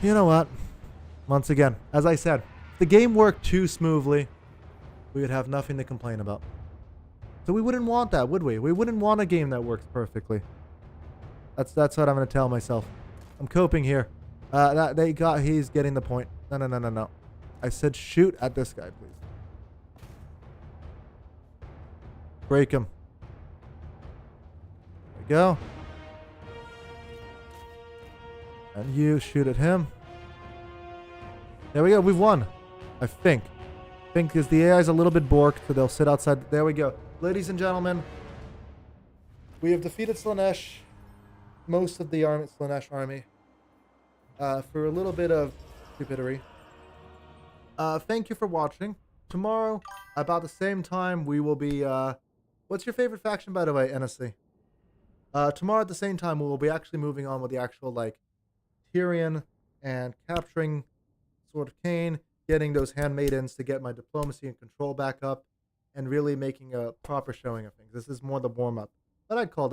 You know what? Once again, as I said, if the game worked too smoothly, we would have nothing to complain about. So we wouldn't want that, would we? We wouldn't want a game that works perfectly. That's what I'm going to tell myself. I'm coping here. He's getting the point. No. I said shoot at this guy, please. Break him. There we go. And you shoot at him. There we go. We've won. I think. Because the AI is a little bit borked, so they'll sit outside. There we go. Ladies and gentlemen, we have defeated Slanesh, most of the Slanesh army, for a little bit of stupidity. Thank you for watching. Tomorrow, about the same time, we will be, what's your favorite faction, by the way, NSC? Tomorrow at the same time, we will be actually moving on with the actual, like, Tyrion and capturing Sword of Cain, getting those handmaidens to get my diplomacy and control back up, and really making a proper showing of things. This is more the warm-up. But I'd call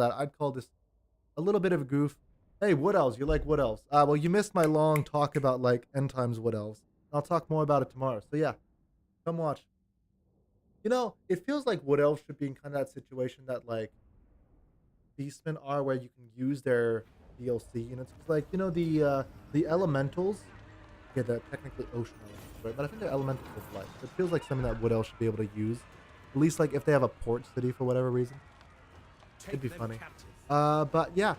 this a little bit of a goof. Hey, Wood Elves, you like Wood Elves? Well, you missed my long talk about, like, end times Wood Elves. I'll talk more about it tomorrow. So, yeah, come watch. You know, it feels like Wood Elves should be in kind of that situation that, like, Beastmen are, where you can use their DLC. And it's like, you know, the elementals. Yeah, they're technically ocean elementals, right? But I think they're elementals of life. It feels like something that Wood Elves should be able to use. At least, like, if they have a port city for whatever reason. It'd be funny. But yeah,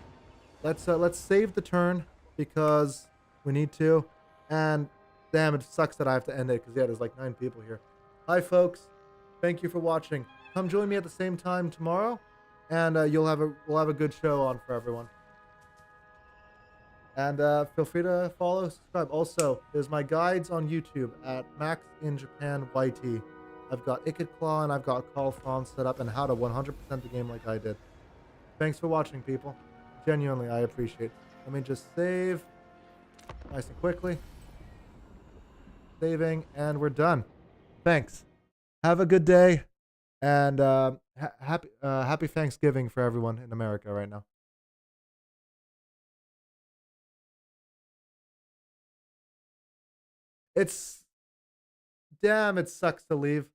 let's save the turn because we need to. And damn, it sucks that I have to end it because yeah, there's like 9 people here. Hi, folks. Thank you for watching. Come join me at the same time tomorrow, and we'll have a good show on for everyone. And feel free to follow, subscribe. Also, there's my guides on YouTube at Max in Japan YT. I've got Ikid Claw and I've got Carl Franz set up and how to 100% the game like I did. Thanks for watching, people. Genuinely, I appreciate it. Let me just save nice and quickly. Saving, and we're done. Thanks. Have a good day, and happy Thanksgiving for everyone in America right now. Damn, it sucks to leave.